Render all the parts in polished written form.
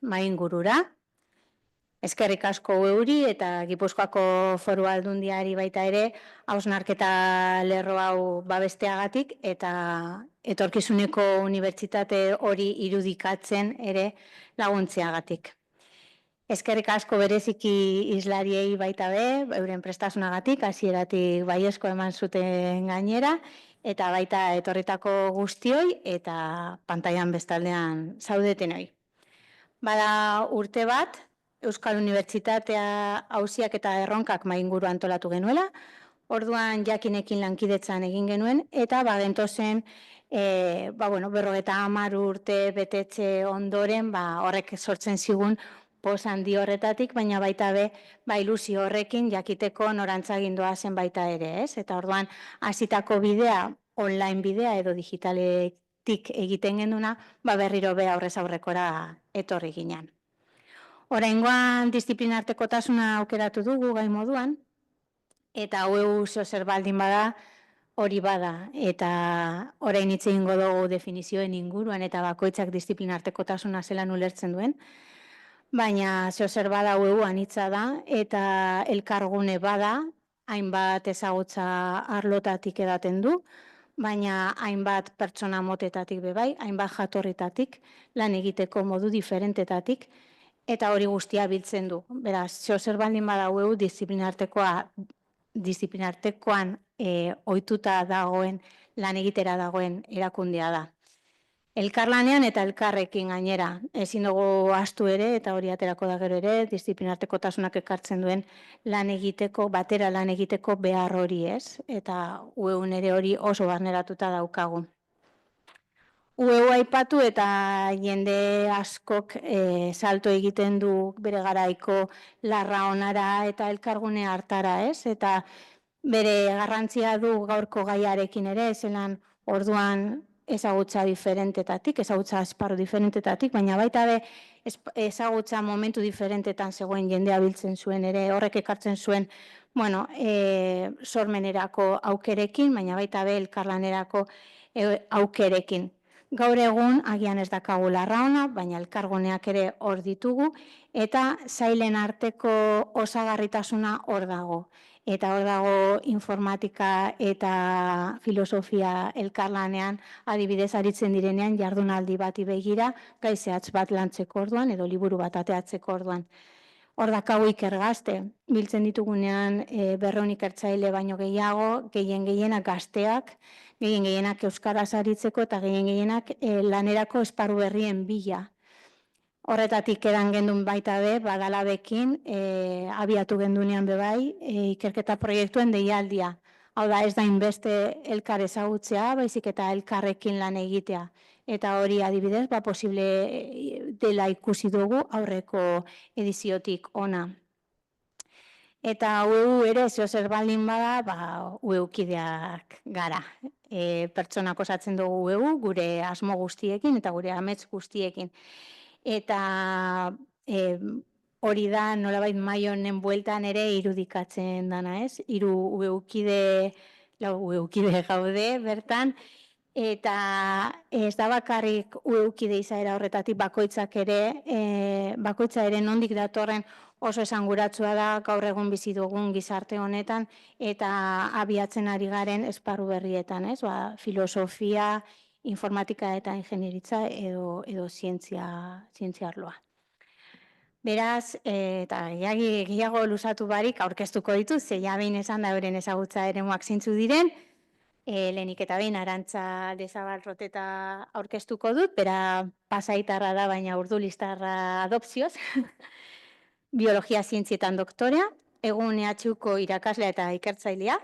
maingurura. Eskerrik asko euri eta Gipuzkoako Foru Aldundiari baita ere hausnarketa lerro hau babesteagatik eta etorkizuneko unibertsitate hori irudikatzen ere laguntzeagatik. Eskerrik asko bereziki islariei baita be, euren prestasunagatik, hasieratik baiezko eman zuten gainera, eta baita etorritako guztioi eta pantailan bestaldean zaudetenoi. Bada urte bat, Euskal Unibertsitatea auziak eta erronkak mainguru antolatu genuela, orduan jakinekin lankidetzan egin genuen, eta bagentozen 50 urte betetze ondoren horrek sortzen zigun poz handi horretatik, baina baita be ilusio horrekin jakiteko norantzagindua zen baita ere, ez? Eta orduan hasitako bidea, online bidea edo digitaletik egiten genduna, berriro be aurrez aurrekora etorri ginen. Oraingoan disiplinartekotasuna aukeratu dugu gai moduan, eta hau zer baldin bada, hori bada, eta orain hitz egingo dugu definizioen inguruan eta bakoitzak disiplinartekotasuna zelan ulertzen duen, baina zer bada hau anitza da, eta elkargune bada, hainbat ezagutza arlotatik edaten du, baina hainbat pertsona motetatik bebai, hainbat jatorritatik, lan egiteko modu diferentetatik, eta hori guztia biltzen du. Beraz, zer baldin bada hau disiplinartekoan ohituta dagoen, lan egitera dagoen erakundea da. Elkarlanean eta elkarrekin gainera, ezin dugu ahaztu ere, eta hori aterako da gero ere, disiplinartekotasunak ekartzen duen lan egiteko, batera lan egiteko behar hori ez, eta ueun ere hori oso barneratuta daukagu. Ueu aipatu eta jende askok salto egiten du bere garaiko larra onara eta elkargune hartara ez, eta bere garrantzia du gaurko gaiarekin ere, zelan orduan ezagutza diferentetatik, ezagutza esparru diferentetatik, baina baita be ezagutza momentu diferentetan zegoen jendea biltzen zuen ere, horrek ekartzen zuen, sormenerako aukerekin, baina baita be elkarlanerako aukerekin. Gaur egun agian ez dakagu larra ona, baina elkarguneak ere hor ditugu, eta sailen arteko osagarritasuna hor dago. Eta hor dago informatika eta filosofia elkarlanean adibidez aritzen direnean jardunaldi bati begira, gai zehatz bat lantzeko orduan edo liburu bat ateatzeko orduan. Hor dakagu ikergazte, biltzen ditugunean 200 ikertzaile baino gehiago, gehienak gazteak, gehienak euskaraz aritzeko eta gehienak lanerako esparru berrien bila. Horretatik edan gendun baita be, badalabekin, abiatu gendunean bebai, ikerketa proiektuen deialdia. Hau da ez da inbeste elkar ezagutzea, baizik eta elkarrekin lan egitea. Eta hori adibidez, posible dela ikusi dugu aurreko ediziotik ona. Eta ueu ere, zer baldin bada, ueukideak gara. Pertsonak osatzen dugu ueu, gure asmo guztiekin eta gure amets guztiekin. Eta hori da nolabait mahai honen bueltan ere irudikatzen dana, ez? 3 ueukide gaude bertan, eta ez da bakarrik ueukide izaera horretatik bakoitza ere nondik datorren oso esanguratsua da gaur egun bizi dugun gizarte honetan eta abiatzen ari garen esparru berrietan, ez? Filosofia, informatika eta ingenieritza edo zientzia arloa. Beraz, eta gehiago luzatu barik aurkeztuko ditut, ze ja behin esan da euren ezagutza eremuak zeintzu diren, lehenik eta behin Arantza Lezabal Roteta aurkeztuko dut, bera pasaitarra da, baina urdulistarra adopzioz, biologia zientzietan doktorea, egun EHUko irakaslea eta ikertzailea,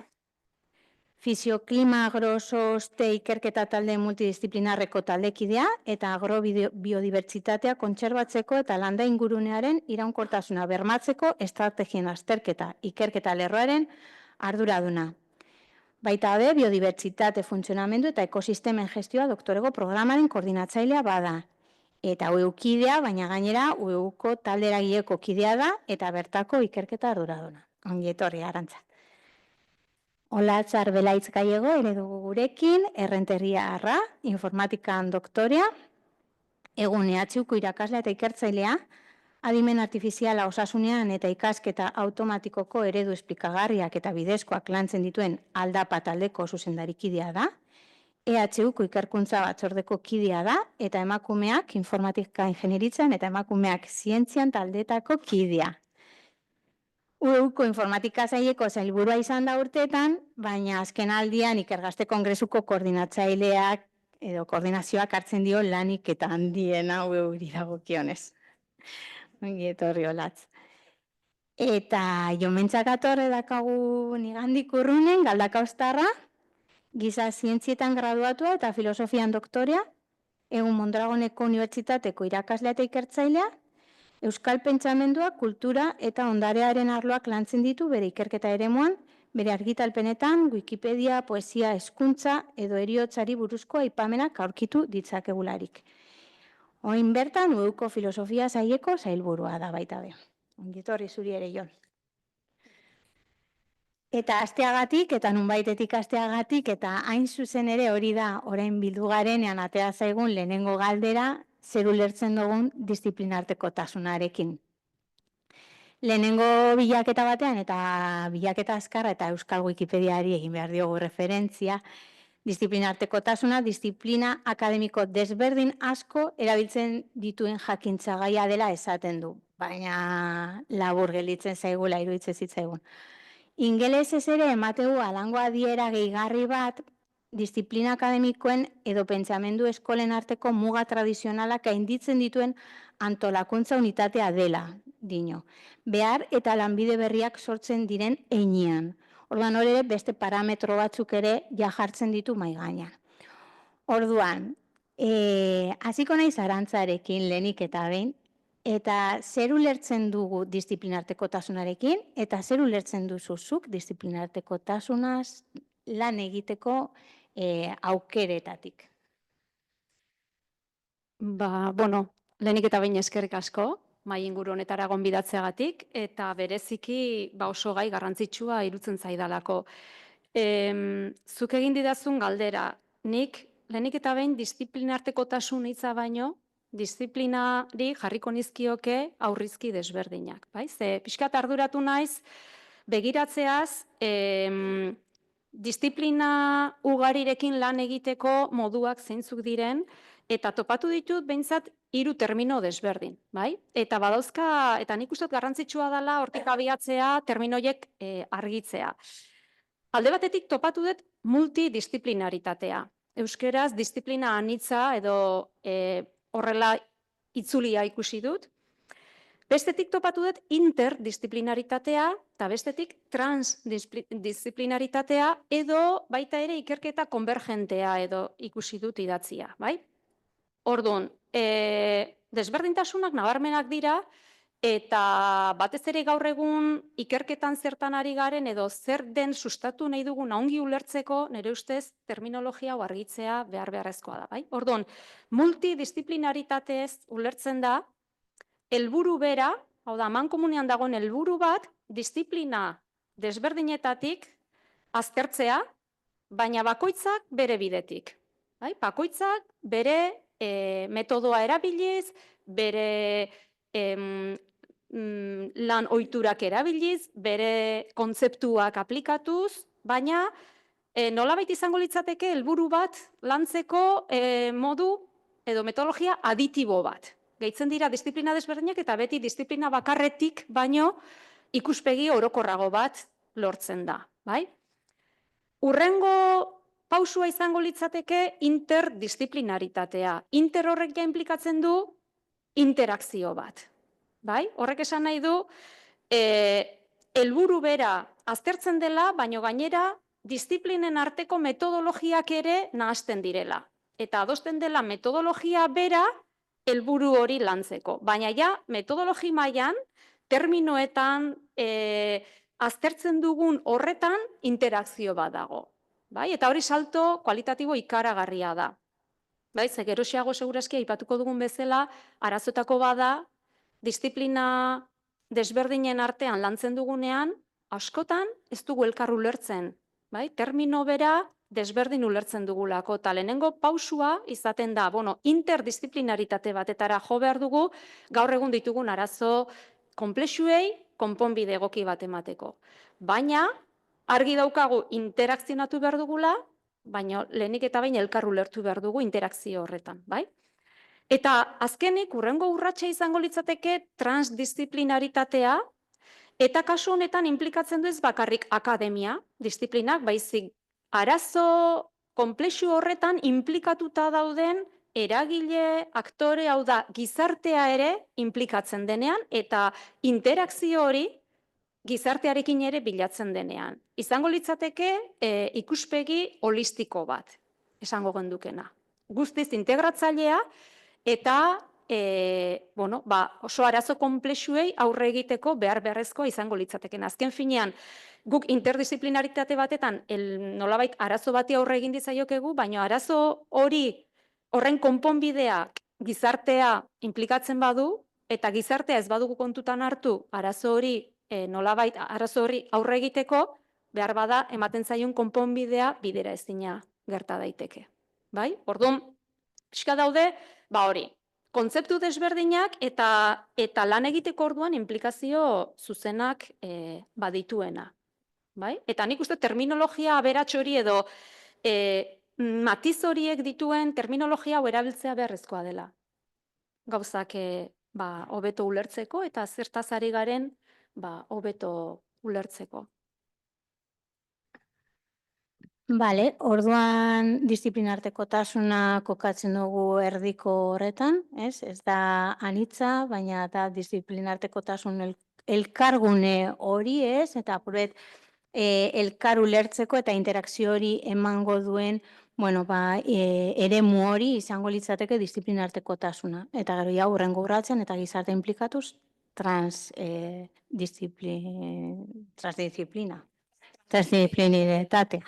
Fisioklima agrososte ikerketa talde multidisciplinarreko taldekidea eta agrobiodibertsitatea kontserbatzeko eta landa ingurunearen iraunkortasuna bermatzeko estrategien azterketa ikerketa lerroaren arduraduna. Baita be, biodibertsitate funtzionamendu eta ekosistemen gestioa doktorego programaren koordinatzailea bada. Eta ueukidea, baina gainera ueuko talderagileko kidea da eta bertako ikerketa arduraduna. Ongi etorri, Arantza. Olatzar Belaitz Gallego, ere dugu gurekin, Errenteriarra, informatikan doktorea, Egun EHUko irakaslea eta ikertzailea, adimen artifiziala osasunean eta ikasketa automatikoko eredu esplikagarriak eta bidezkoak lantzen dituen aldapa taldeko zuzendarikidea da, EHUko ikerkuntza batzordeko kidea da, eta emakumeak informatika ingenieritzan eta emakumeak zientzian taldetako kidea. UEUko informatika saileko sailburua izan da urteetan, baina azken aldian Ikergazte Kongresuko koordinatzaileak edo koordinazioak hartzen dio lanik eta handiena UEUri dagokionez. Ongi etorri olatz. Eta jomentzak atorre dakagu nigandik urrunen, Galdakaoztarra, giza zientzietan graduatua eta filosofian doktorea, egun Mondragoneko Unibertsitateko irakaslea eta ikertzailea, Euskal pentsamendua, kultura eta ondarearen arloak lantzen ditu bere ikerketa eremuan, bere argitalpenetan, Wikipedia, poesia, hezkuntza edo heriotzari buruzko aipamenak aurkitu ditzakegularik. Oin bertan, UEUko filosofia saileko sailburua da baita be. Ongitorri zuri ere, Jon. Eta asteagatik, eta nunbaitetik asteagatik, eta hain zuzen ere hori da, orain bildu garenean atea zaigun lehenengo galdera, zer ulertzen dugun disiplinartekotasunarekin. Lehenengo bilaketa batean, eta bilaketa azkarra eta Euskal Wikipediari egin behar diogu referentzia, disiplinartekotasuna, disiplina akademiko desberdin asko erabiltzen dituen jakintzagaia dela esaten du, baina labur gelditzen zaigula iruditzen zitzaigun. Ingelesez ere emategu alango adiera gehigarri bat, disiplina akademikoen edo pentsamendu eskolen arteko muga tradizionalak gainditzen dituen antolakuntza unitatea dela, dino. Behar eta lanbide berriak sortzen diren heinean. Orduan hori beste parametro batzuk ere ja jartzen ditu mahai gainean. Orduan, hasiko naiz Arantzarekin lehenik eta behin, eta zer ulertzen dugu disiplinartekotasunarekin, eta zer ulertzen duzuzuk disiplinartekotasunaz lan egiteko aukeretatik. Lehenik eta behin eskerrik asko, mahai inguru honetara gonbidatzeagatik, eta bereziki oso gai garrantzitsua irutzen zaidalako. Zuk egin didazun galdera, nik lehenik eta behin disiplinartekotasun hitza baino, disiplinari jarriko nizkioke aurrizki desberdinak. Ze pixkat arduratu naiz, begiratzeaz, disiplina ugarirekin lan egiteko moduak zeintzuk diren, eta topatu ditut behintzat 3 termino desberdin, bai? Eta badauzka, eta nik uste garrantzitsua dela hortik abiatzea terminoiek argitzea. Alde batetik topatu dut multidisiplinaritatea. Euskeraz disiplina anitza edo horrela itzulia ikusi dut. Bestetik topatu dut interdisiplinaritatea eta bestetik transdisiplinaritatea edo baita ere ikerketa konvergentea edo ikusi dut idatzia, bai? Orduan, desberdintasunak nabarmenak dira eta batez ere gaur egun ikerketan zertan ari garen edo zer den sustatu nahi dugun ongi ulertzeko nire ustez terminologia hau argitzea beharrezkoa da, bai? Orduan, multidisiplinaritatez ulertzen da helburu bera, hau da, amankomunean dagoen helburu bat, disiplina desberdinetatik aztertzea, baina bakoitzak bere bidetik. Bakoitzak bere metodoa erabiliz, bere lan ohiturak erabiliz, bere kontzeptuak aplikatuz, baina nolabait izango litzateke helburu bat lantzeko modu edo metodologia aditibo bat. Gehitzen dira disiplina desberdinak eta beti disiplina bakarretik baino ikuspegi orokorrago bat lortzen da. Hurrengo pausua izango litzateke interdisiplinaritatea. Inter horrek ja inplikatzen du interakzio bat. Horrek esan nahi du helburu bera aztertzen dela, baino gainera disiplinen arteko metodologiak ere nahasten direla. Eta adosten dela metodologia bera helburu hori lantzeko. Baina ja, metodologi mailan, terminoetan aztertzen dugun horretan interakzio bat dago. Eta hori salto kualitatibo ikaragarria da. Ze geroxeago segurazki aipatuko dugun bezala, arazoetako bada, disiplina desberdinen artean lantzen dugunean, askotan ez dugu elkar ulertzen. Termino bera desberdin ulertzen dugulako, eta lehenengo pausua izaten da, interdisciplinaritate batetara jo behar dugu, gaur egun ditugun arazo konplexuei konponbide egoki bat emateko. Baina, argi daukagu interakzionatu behar dugula, baina lehenik eta behin elkar ulertu behar dugu interakzio horretan, bai? Eta azkenik, hurrengo urratsa izango litzateke transdisciplinaritatea, eta kasu honetan inplikatzen du ez bakarrik akademia, disiplinak, baizik arazo konplexu horretan inplikatuta dauden eragile, aktore, hau da, gizartea ere inplikatzen denean, eta interakzio hori gizartearekin ere bilatzen denean. Izango litzateke ikuspegi holistiko bat, esango gendukena. Guztiz integratzailea, eta oso arazo konplexuei aurre egiteko behar-beharrezkoa izango litzateken. Azken finean, guk interdisciplinaritate batetan nolabait arazo bati aurre egin ditzaiokegu, baina arazo horren konponbidea gizartea inplikatzen badu, eta gizartea ez badugu kontutan hartu arazo hori nolabait arazo hori aurre egiteko, behar bada ematen zaion konponbidea bidera ezina gerta daiteke. Bai? Orduan, pixka daude, kontzeptu desberdinak eta lan egiteko orduan inplikazio zuzenak badituena. Bai? Eta nik uste terminologia aberats hori edo matiz horiek dituen terminologia hau erabiltzea beharrezkoa dela. Gauzak hobeto ulertzeko eta zertaz ari garen hobeto ulertzeko. Bale, orduan disiplinartekotasuna kokatzen dugu erdiko horretan, ez? Ez da anitza, baina da disiplinartekotasun elkargune hori, ez? Eta apurbet elkar ulertzeko eta interakzio hori emango duen, eremu hori izango litzateke disiplinartekotasuna. Eta gero ja hurrengo urratsen eta gizarte implikatuz transdisciplinaritatea.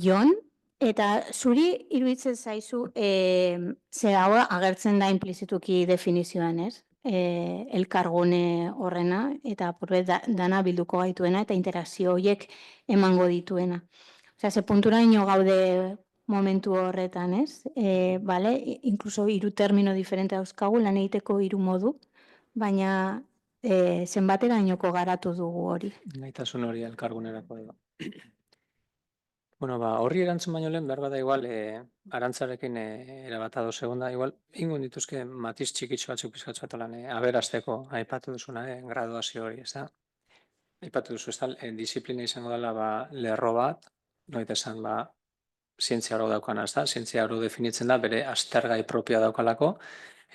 Jon, eta zuri iruditzen zaizu, ze hau agertzen da implizituki definizioan, ez? Elkargune horrena, eta apurbet dana bilduko gaituena, eta interakzio horiek emango dituena. Osea, ze punturaino gaude momentu horretan, ez? Inkluso hiru termino diferente dauzkagu, lan egiteko hiru modu, baina zenbaterainoko garatu dugu hori. Gaitasun hori elkargunerako edo. Horri erantzun baino lehen, behar bada igual, Arantzarekin erabat ados egonda, igual, ingo dituzke matiz txikitxo batzuk pizkatzu bat lan, aberasteko, aipatu duzuna, graduazio hori, ez da? Aipatu duzu, ez da, disiplina izango dela, lerro bat, noita esan, zientzia oro daukana, ez da? Zientzia oro definitzen da, bere aztergai propioa daukalako,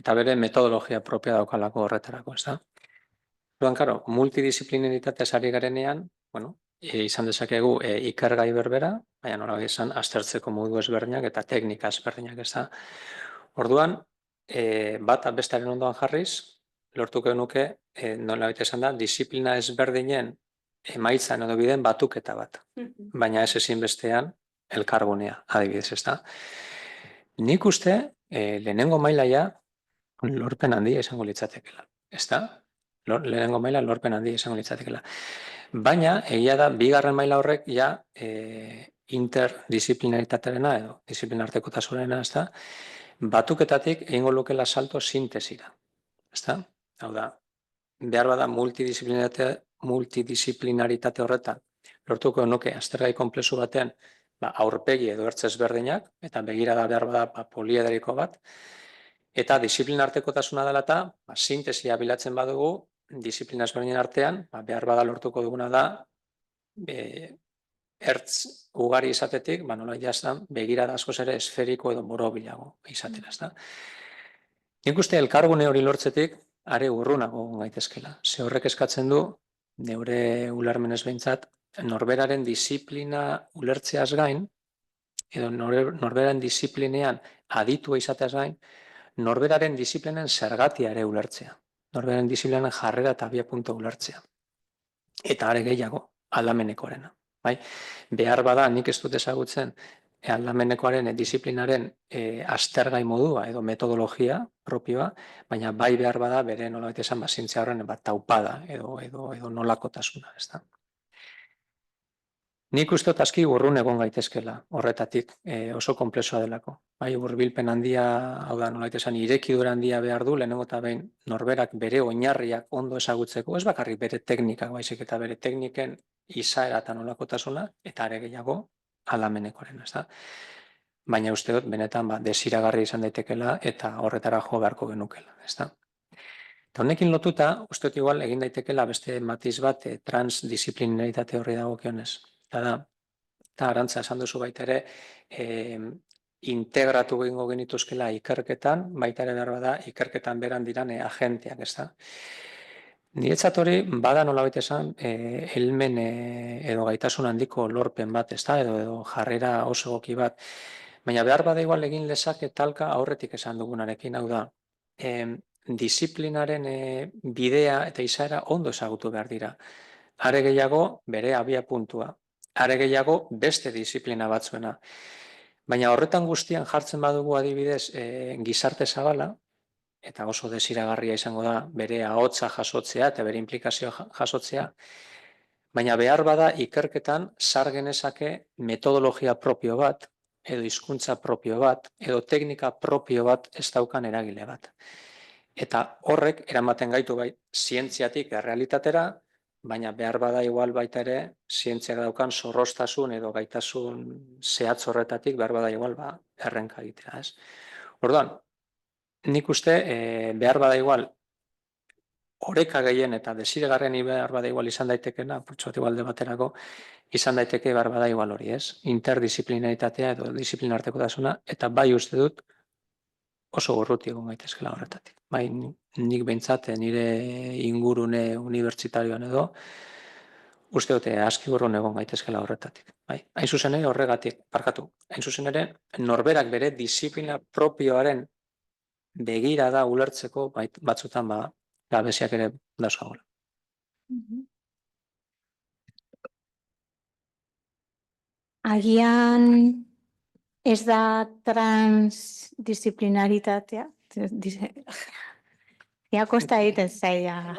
eta bere metodologia propioa daukalako horretarako, ez da? Duan, karo, multidisciplinaritatea ari garenean, izan dezakegu ikergai berbera, baina nola izan aztertzeko modu ezberdinak eta teknika ezberdinak, ez da. Orduan, bat bestearen ondoan jarriz, lortuko nuke, nola izan da, disiplina ezberdinen emaitzan edo biden batuketa bat. Baina ez ezin bestean elkargunea, adibidez, ez da. Nik uste, lehenengo mailaia lorpen handia izango litzatekela, ez da? Lehenengo maila lorpen handia izango litzatekela. Baina, egia da, bigarren maila horrek ja interdisciplinaritatearena edo disiplinartekotasunarena, ez da, batuketatik egingo lukela salto sintesira, ez da? Hau da, behar bada multidisciplinaritate horretan, lortuko nuke aztergai konplexu batean aurpegi edo ertz ezberdinak, eta begirada behar bada poliederiko bat, eta disiplinartekotasuna dela eta sintesia bilatzen badugu, disiplina ezberdinen artean, behar bada lortuko duguna da, ertz ugari izatetik, nola jaztan, begirada askoz ere esferiko edo borobilago izatera, ez da. Nik uste elkargune hori lortzetik, are urrunago gaitezkela. Ze horrek eskatzen du, neure ulermenez behintzat, norberaren disiplina ulertzeaz gain, edo norberaren disiplinean aditua izateaz gain, norberaren disiplinen zergatia ere ulertzea. Norberaren disiplinen jarrera eta abiapuntua ulertzea. Eta are gehiago, aldamenekoarena. Behar bada, nik ez dut ezagutzen aldamenekoaren disiplinaren aztergai modua edo metodologia propioa, baina bai behar bada bere nolabait esan zientzia horren taupada edo nolakotasuna, ez da. Nik uste dut aski urrun egon gaitezkela horretatik, oso konplexua delako. Bai, hurbilpen handia, hau da, nolait esan, irekidura handia behar du, lehenengo eta behin norberak bere oinarriak ondo ezagutzeko, ez bakarrik bere teknikak, baizik eta bere tekniken izaera eta nolakotasuna, eta are gehiago aldamenekoaren, ezta? Baina uste dut, benetan, desiragarri izan daitekela eta horretara jo beharko genukela, ezta? Eta honekin lotuta, uste dut igual egin daitekela beste matiz bat transdisiplinaritate horri dagokionez. Eta da, eta Arantza esan duzu baita ere, integratu egingo genituzkela ikerketan, baita ere behar bada, ikerketan beran diran agenteak, ez da. Niretzat hori, bada nolabait esan, helmen edo gaitasun handiko lorpen bat, ez da, edo jarrera oso egoki bat. Baina behar bada igual egin lezake talka aurretik esan dugunarekin, hau da, disiplinaren bidea eta izaera ondo ezagutu behar dira. Are gehiago bere abia puntua, are gehiago beste disiplina batzuena. Baina horretan guztian jartzen badugu adibidez gizarte zabala, eta oso desiragarria izango da bere ahotsa jasotzea eta bere implikazioa jasotzea, baina behar bada ikerketan sar genezake metodologia propio bat, edo hizkuntza propio bat, edo teknika propio bat ez daukan eragile bat. Eta horrek eramaten gaitu bai zientziatik errealitatera, baina behar bada igual baita ere zientziak daukan zorroztasun edo gaitasun zehatz horretatik behar bada igual errenka egitea, ez? Orduan, nik uste behar bada igual oreka gehien eta desiragarren behar bada igual izan daitekena, putxot igual debaterako, izan daiteke behar bada igual hori, ez? Interdisciplinaritatea edo disiplinartekotasuna, eta bai uste dut oso urruti egon gaitezkela horretatik. Bai, nik behintzat nire ingurune unibertsitarioan edo, uste dute aski urrun egon gaitezkela horretatik. Bai, hain zuzen ere horregatik, parkatu, hain zuzen ere norberak bere disiplina propioaren begira da ulertzeko batzutan gabeziak ere dauzkagula. Agian ez da transdisciplinaritatea. Ja kosta egiten zaila.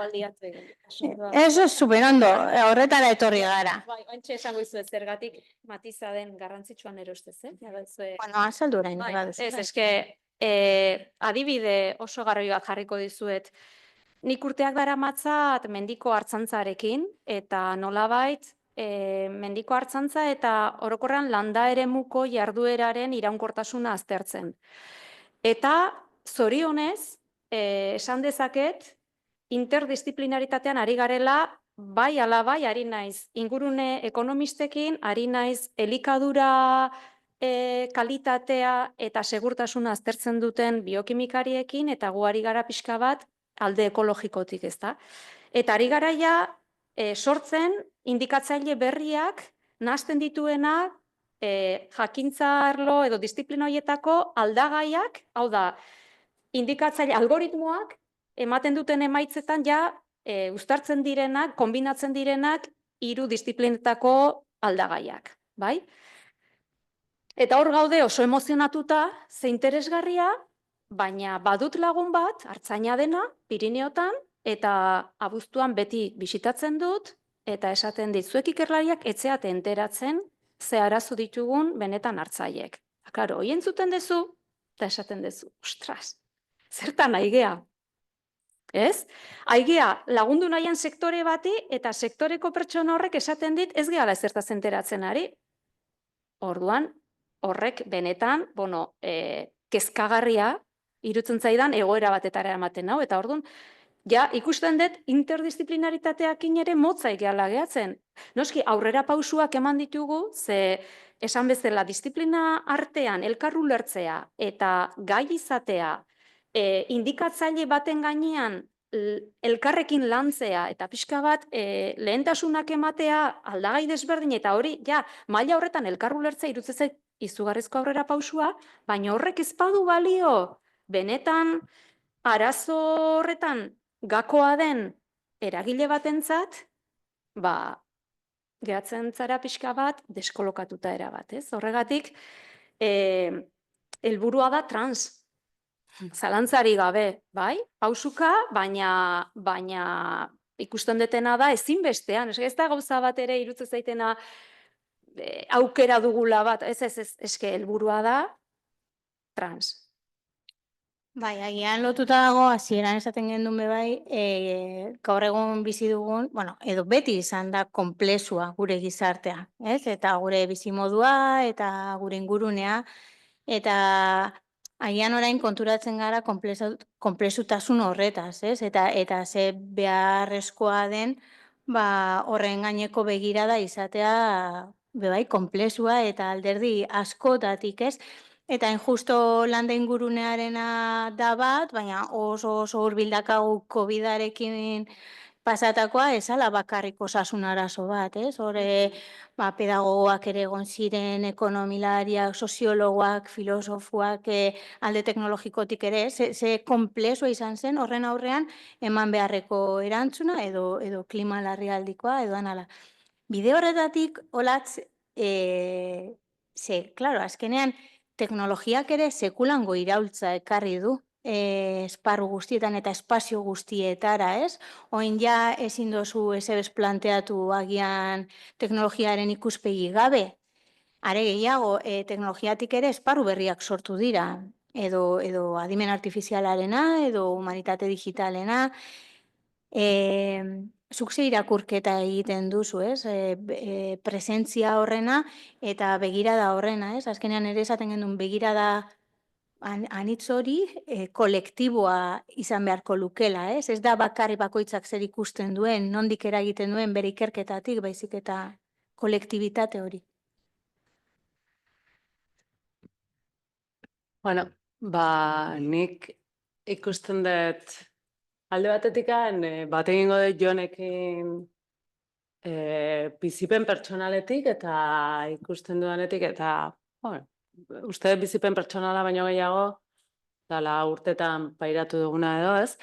Eso es superando, horretara etorri gara. Bai, ointxe esango izu zergatik matiza den garrantzitsuan erostez, Bueno, azaldu orain. Ez, eske, adibide oso garbi bat jarriko dizuet. Nik urteak daramatzat mendiko hartzantzarekin, eta nolabait, mendiko hartzantza eta orokorrean landa eremuko jardueraren iraunkortasuna aztertzen. Eta zorionez, esan dezaket, interdisciplinaritatean ari garela, bai ala bai, ari naiz ingurune ekonomistekin, ari naiz elikadura kalitatea eta segurtasuna aztertzen duten biokimikariekin, eta gu ari gara pixka bat alde ekologikotik, ezta? Eta ari gara ja sortzen indikatzaile berriak nahasten dituenak jakintza arlo edo disiplina horietako aldagaiak, hau da, indikatzaile algoritmoak ematen duten emaitzetan ja uztartzen direnak, konbinatzen direnak 3 disiplinetako aldagaiak, bai? Eta hor gaude oso emozionatuta, ze interesgarria, baina badut lagun bat, artzaina dena, Pirineotan, eta abuztuan beti bisitatzen dut, eta esaten dit, zuek ikerlariak etzeate enteratzen, ze arazo ditugun benetan hartzaiek. Klaro, hoi entzuten dezu, eta esaten dezu, ostras, zertan aigea? Ez? Aigea lagundu nahian sektore bati, eta sektoreko pertsona horrek esaten dit, ez gehala ezertaz enteratzen ari. Orduan, horrek benetan, kezkagarria irutzen zaidan egoera batetara ematen hau, eta orduan, ja, ikusten dut interdisciplinaritateakin ere motza egeala gehatzen. Noski, aurrera pausuak eman ditugu, ze esan bezala disiplina artean elkarru lertzea eta gai izatea, indikatzaile baten gainean elkarrekin lantzea eta pixka bat lehentasunak ematea aldagai desberdin eta hori, ja, maila horretan elkarru lertzea irutzen zait izugarrizko aurrera pausua, baina horrek ez badu balio benetan arazo horretan gakoa den eragile batentzat, gehatzen zara pixka bat deskolokatuta erabat, ez? Horregatik, helburua da trans, zalantzari gabe, bai? Pausuka, baina ikusten detena da ezinbestean, ez da gauza bat ere irutzen zaitena aukera dugula bat, ez, eske helburua da trans. Bai, agian lotuta dago, hasieran esaten genuen bai, gaur egun bizi dugun, bueno, edo beti izan da konplexua gure gizartea, ez? Eta gure bizimodua eta gure ingurunea, eta agian orain konturatzen gara konplexutasun horretaz, ez? Eta ze beharrezkoa den, horren gaineko begirada izatea, bai, konplexua eta alderdi askotatik, ez? Eta justo landa ingurunearena da bat, baina oso hurbil dakagu COVID-arekin pasatakoa, ezala bakarrik osasun arazo bat, ez? Hore, pedagogoak ere egon ziren, ekonomilariak, soziologoak, filosofoak, alde teknologikotik ere, ze konplexua izan zen horren aurrean eman beharreko erantzuna edo klima larrialdikoa edo anala. Bide horretatik, olatz, claro, azkenean, teknologiak ere sekulango iraultza ekarri du esparru guztietan eta espazio guztietara, ez? Oin ja ezin dozu ezebez planteatu agian teknologiaren ikuspegi gabe. Are gehiago, teknologiatik ere esparru berriak sortu dira, edo adimen artifizialarena, edo humanitate digitalena. Zuk ze irakurketa egiten duzu, ez? Presentzia horrena eta begirada horrena, ez? Azkenean ere esaten genuen begirada anitz hori kolektiboa izan beharko lukela, ez? Ez da bakarri bakoitzak zer ikusten duen, nondik eragiten duen bere ikerketatik, baizik eta kolektibitate hori. Bueno, nik ikusten dut alde batetik bat egingo dut Jonekin bizipen pertsonaletik eta ikusten dudanetik eta uste bizipen pertsonala baino gehiago dala urtetan pairatu duguna edo, ez?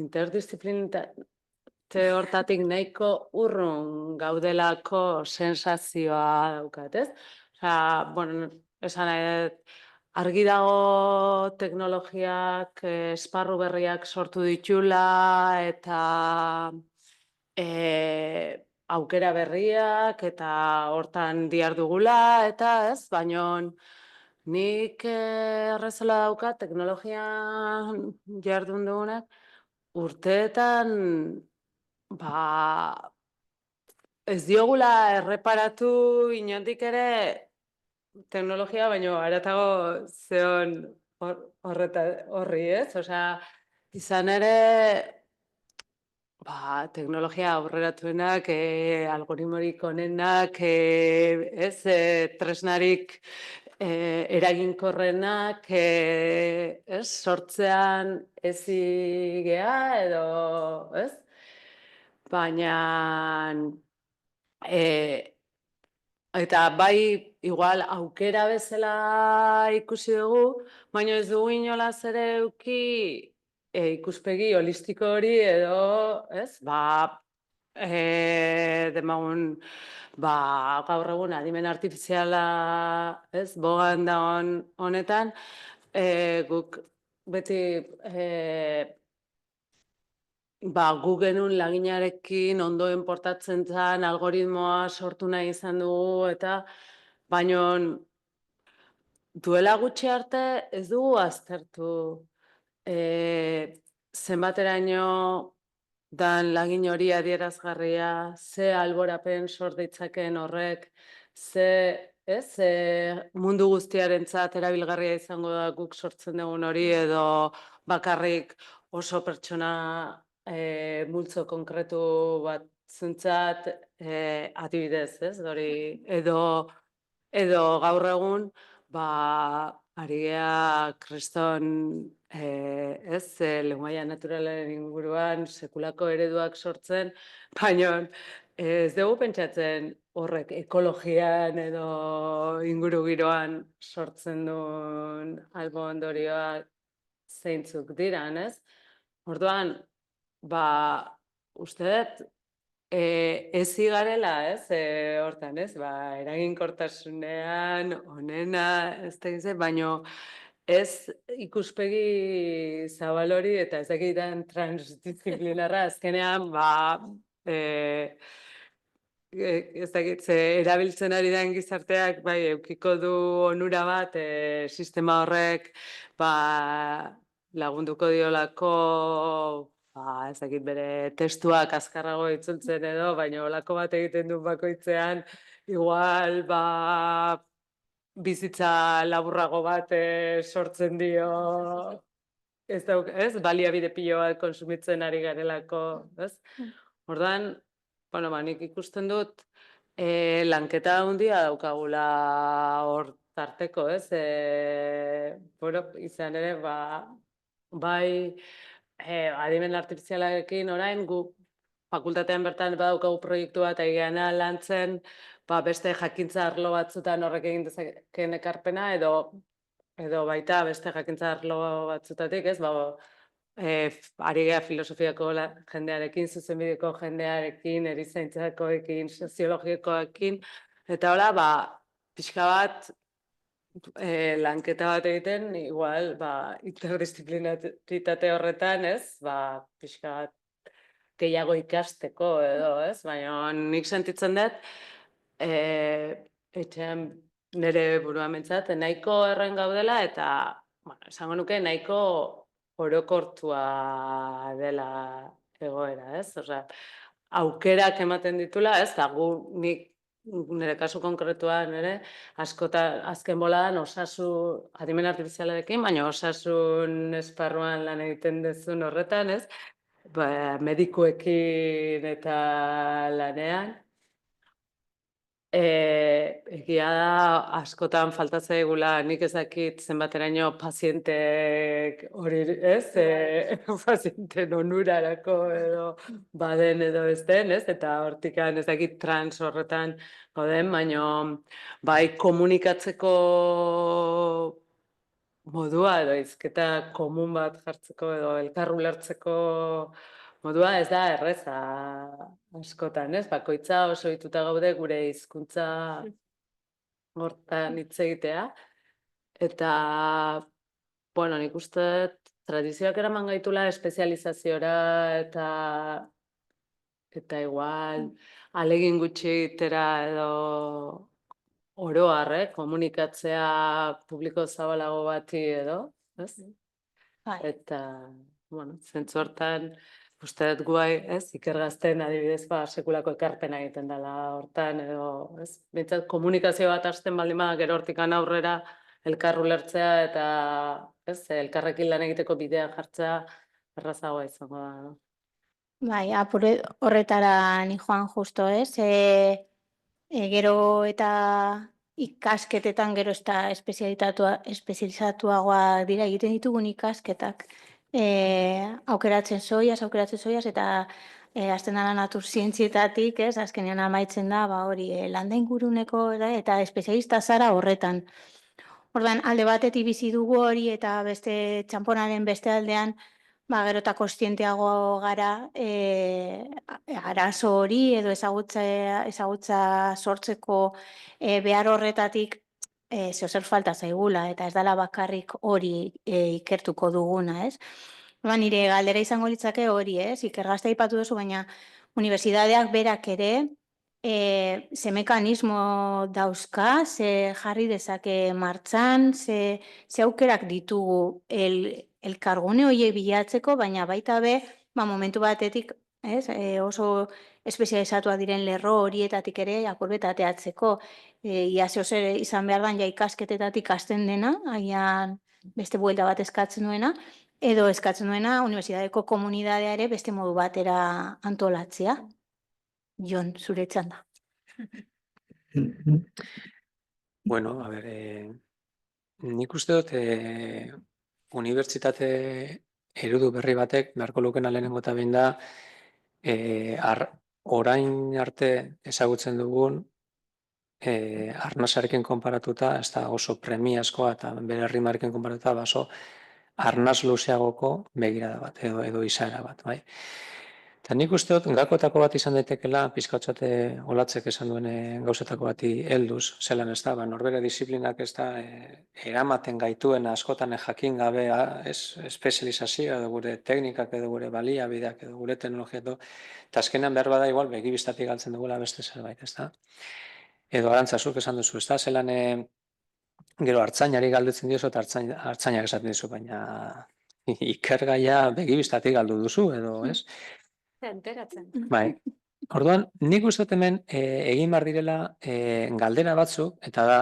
Interdisziplinitate hortatik nahiko urrun gaudelako sensazioa daukat, ez? Bueno, esan nahi dut, argi dago teknologiak esparru berriak sortu ditula eta aukera berriak eta hortan dihardugula eta ez, baino nik errezela daukat teknologian jardun dugunak urteetan ez diogula erreparatu inondik ere teknologia, baino haratago zeon horri, ez? Osea, izan ere teknologia aurreratuenak, algoritmorik onenak, tresnarik eraginkorrenak, sortzean ezigea edo, ez? Baina eta bai igual aukera bezala ikusi dugu, baina ez dugu inolaz ere eduki ikuspegi holistiko hori edo, ez? Demagun, gaur egun adimen artifiziala, ez? Bogan dagoen honetan, guk beti gu genuen laginarekin ondoen portatzen zen, algoritmoa sortu nahi izan dugu, eta baino duela gutxi arte ez dugu aztertu zenbateraino dan lagin hori adierazgarria, ze alborapen sort ditzakeen horrek, ze mundu guztiarentzat erabilgarria izango da guk sortzen dugun hori, edo bakarrik oso pertsona multzo konkretu bat zuntzat adibidez, ez? Edo gaur egun, ari gea kriston, lengoaia naturalaren inguruan sekulako ereduak sortzen, baina ez dugu pentsatzen horrek ekologian edo inguru giroan sortzen duen albo ondorioak zeintzuk diran, ez? Orduan, uste dut, ez igarela, ez, hortan, ez, eraginkortasunean, onena, ez da gizet, baino ez ikuspegi zabal hori eta ez dakitan transdisciplinarra azkenean, ez dakit, ze erabiltzen ari den gizarteak, bai, eukiko du onura bat, sistema horrek, lagunduko diolako, ez dakit, bere testuak azkarrago itzultzen edo, baina olako bat egiten du bakoitzean, igual, bizitza laburrago bat sortzen dio, ez, baliabide pilo bat konsumitzen ari garelako, ez? Ordan, bueno, nik ikusten dut lanketa handia daukagula hor tarteko, ez? Bueno, izan ere, bai, adimen artifizialarekin orain gu fakultatean bertan badaukagu proiektu bat egiana lantzen, beste jakintza arlo batzutan horrek egin dezakeen ekarpena edo baita beste jakintza arlo batzutatik, ez? Ari gea filosofiako jendearekin, zuzenbideko jendearekin, erizaintzakoekin, soziologikoekin, eta hola, pixka bat lanketa bat egiten, igual, interdisciplinaritate horretan, ez? Pixka bat gehiago ikasteko edo, ez? Baina nik sentitzen dut, etxean nire burua mentzat, nahiko erren gaudela eta, esango nuke, nahiko orokortua dela egoera, ez? Aukerak ematen ditula, ez? Nik nire kasu konkretuan ere, azken boladan adimen artifizialarekin, baina osasun esparruan lan egiten dezun horretan, ez? Medikuekin eta lanean. Egia da, askotan faltatzaigula, nik ezakit zenbateraino pazientek hori, ez? Pazienten onurarako edo baden edo ez den, ez? Eta hortikan ezakit trans horretan gauden, baina bai komunikatzeko modua edo hizketa komun bat jartzeko edo elkar ulertzeko modua ez da erreza askotan, ez? Bakoitza oso ohituta gaude gure hizkuntza hortan hitz egitea. Eta, bueno, nik uste dut tradizioak eraman gaitula espezializaziora eta igual ahalegin gutxi egitera edo oro har, komunikatzea publiko zabalago bati edo, ez? Eta, bueno, zentzu hortan, uste dut guai, ez, ikergazten adibidez, sekulako ekarpena egiten dela hortan, edo, ez, bintzat komunikazio bat hasten baldin bada, gero hortikan aurrera elkar ulertzea eta, ez, elkarrekin lan egiteko bidea jartzea errazagoa izango da, no? Bai, apure horretara ni joan justo, ez? Gero eta ikasketetan gero eta espezializatuagoa dira egiten ditugun ikasketak. Aukeratzen zoiaz, eta hasten dara natur zientzietatik, ez? Azkenean amaitzen da, hori, landa inguruneko eta espezialista zara horretan. Ordan alde batetik bizi dugu hori eta beste txanponaren beste aldean, gero eta kontzienteago gara arazo hori edo ezagutza sortzeko behar horretatik zeozer falta zaigula eta ez dela bakarrik hori ikertuko duguna, ez? Nire galdera izango litzake hori, ez? Ikergazte aipatu duzu, baina unibertsitateak berak ere ze mekanismo dauzka, ze jarri dezake martxan, ze aukerak ditugu elkargune horiek bilatzeko, baina baita be, momentu batetik, oso espezializatua diren lerro horietatik ere ateatzeko. Ia zeozer izan behar dan ja ikasketetatik hasten dena, agian beste buelta bat eskatzen duena, edo eskatzen duena unibertsitateko komunitatea ere beste modu batera antolatzea. Jon, zure txanda. Bueno, a ver, nik uste dut unibertsitate eredu berri batek beharko lukena lehenengo eta behin da orain arte ezagutzen dugun arnasarekin konparatuta, ez da oso premiazkoa eta bere errimarekin konparatuta, oso arnaz luzeagoko begirada bat edo izaera bat, bai? Eta nik uste dut, gakotako bat izan daitekela, pizkatxote olatzek esan duen gauzetako bati helduz, zelan ez da, norbere disiplinak ez da, eramaten gaituen askotan jakin gabe, espezializazioa edo gure teknikak edo gure baliabideak edo gure teknologia edo, eta azkenean behar bada igual begibistatik galtzen dugula beste zerbait, ez da. Edo arantzazuk esan duzu, ez da, zelan gero hartzainari galdetzen diozu eta hartzainak esaten dizu, baina ikergaia begibistatik galdu duzu, edo, ez? Enteratzen. Bai. Orduan, nik uste dut hemen egin behar direla galdera batzuk, eta da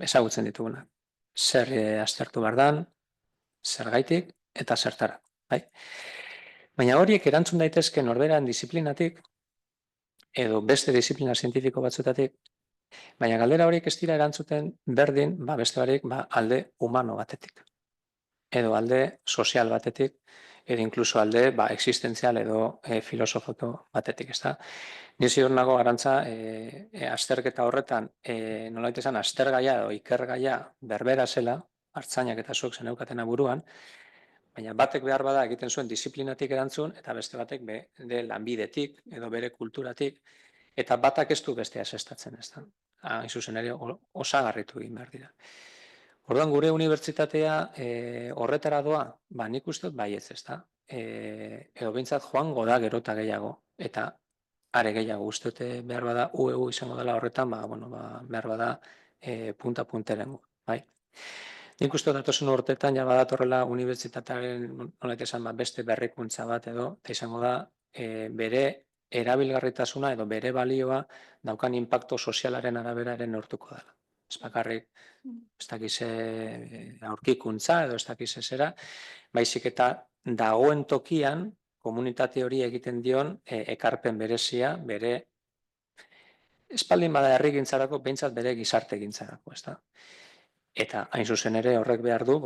ezagutzen ditugunak. Zer aztertu behar dan, zergaitik eta zertara. Bai? Baina horiek erantzun daitezke norberan disiplinatik, edo beste disiplina zientifiko batzutatik, baina galdera horiek ez dira erantzuten berdin, beste barik, alde humano batetik. Edo alde sozial batetik, edo inkluso alde existentzial edo filosofoko batetik, ez da. Ni ziur nago Arantza, azterketa horretan, nolait esan, aztergaia edo ikergaia berbera zela, hartzainak eta zuek zeneukatena buruan, baina batek behar bada egiten zuen disiplinatik erantzun, eta beste batek lanbidetik edo bere kulturatik, eta batak ez du bestea zestatzen, ez da. Hain zuzen ere, osagarritu egin behar dira. Orduan, gure unibertsitatea horretara doa, nik uste dut baietz, ez da. Edo behintzat joango da gero eta gehiago, eta are gehiago uste dute behar bada UEU izango dela horretan, behar bada punta-punterengo, bai. Nik uste dut datozen urteetan ja badatorrela unibertsitatearen nolait esan beste berrikuntza bat edo, eta izango da bere erabilgarritasuna edo bere balioa daukan inpaktu sozialaren araberaren neurtuko dela. Ez bakarrik, ez dakize aurkikuntza edo ez dakize zera, baizik eta dagoen tokian komunitate hori egiten dion ekarpen berezia, bere espaldin bada herrigintzarako, behintzat bere gizarte gintzarako, ez da. Eta hain zuzen ere horrek behar du,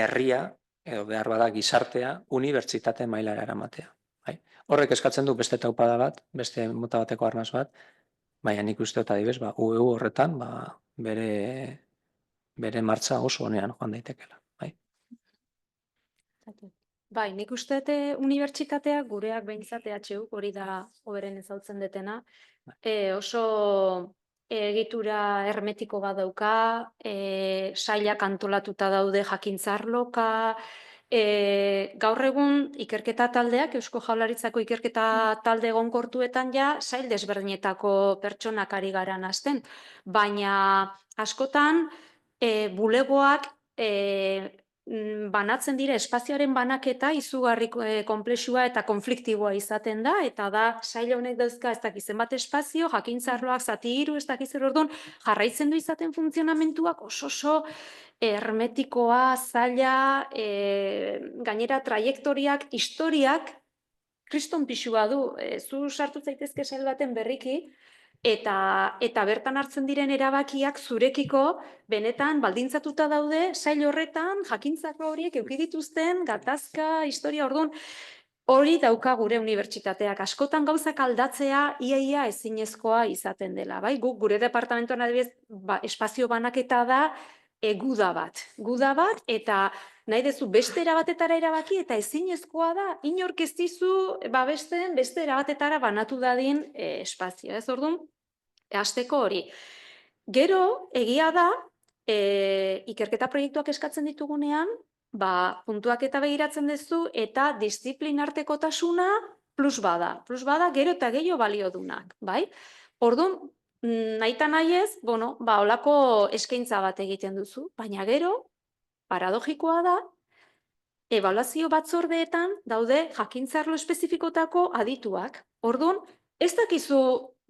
herria edo behar bada gizartea unibertsitate mailara eramatea. Horrek eskatzen du beste taupada bat, beste mota bateko arnaz bat, baina nik uste dut adibez, UEU horretan bere martxa oso honean joan daitekela. Bai, nik uste dut unibertsitatea, gureak behintzat EHU, hori da hoberen ezautzen detena, oso egitura hermetiko bat dauka, sailak antolatuta daude jakintzarloka, gaur egun ikerketa taldeak, Eusko Jaurlaritzako ikerketa talde egonkortuetan sail desberdinetako pertsonak ari gara hasten, baina askotan bulegoak banatzen dira espazioaren banaketa izugarri konplexua eta konfliktiboa izaten da, eta da sail honek dauzka ez dakiz zenbat espazio, jakintzarloak zati 3, ez dakiz zer orduan, jarraitzen du izaten funtzionamentuak oso hermetikoa, zaila, gainera traiektoriak, historiak, kriston pixua du, zu sartu zaitezke sail baten berriki, eta bertan hartzen diren erabakiak zurekiko benetan baldintzatuta daude sail horretan jakintzako horiek eduki dituzten gatazka, historia, orduan hori dauka gure unibertsitateak. Askotan gauzak aldatzea ia ezinezkoa izaten dela, bai? Guk gure departamentuan adibidez espazio banaketa da guda bat, eta nahi dezu beste erabatetara erabaki, eta ezinezkoa da, inork ez dizu beste erabatetara banatu dadin espazio, ez orduan, hasteko hori. Gero, egia da, ikerketa proiektuak eskatzen ditugunean, puntuak eta begiratzen duzu, eta disiplinartekotasuna plus bada gero eta gehiago baliodunak, bai? Orduan, nahita nahi ez, holako eskaintza bat egiten duzu, baina gero, paradogikoa da, ebaluazio batzordeetan daude jakintzarlo espezifikotako adituak. Orduan, ez dakizu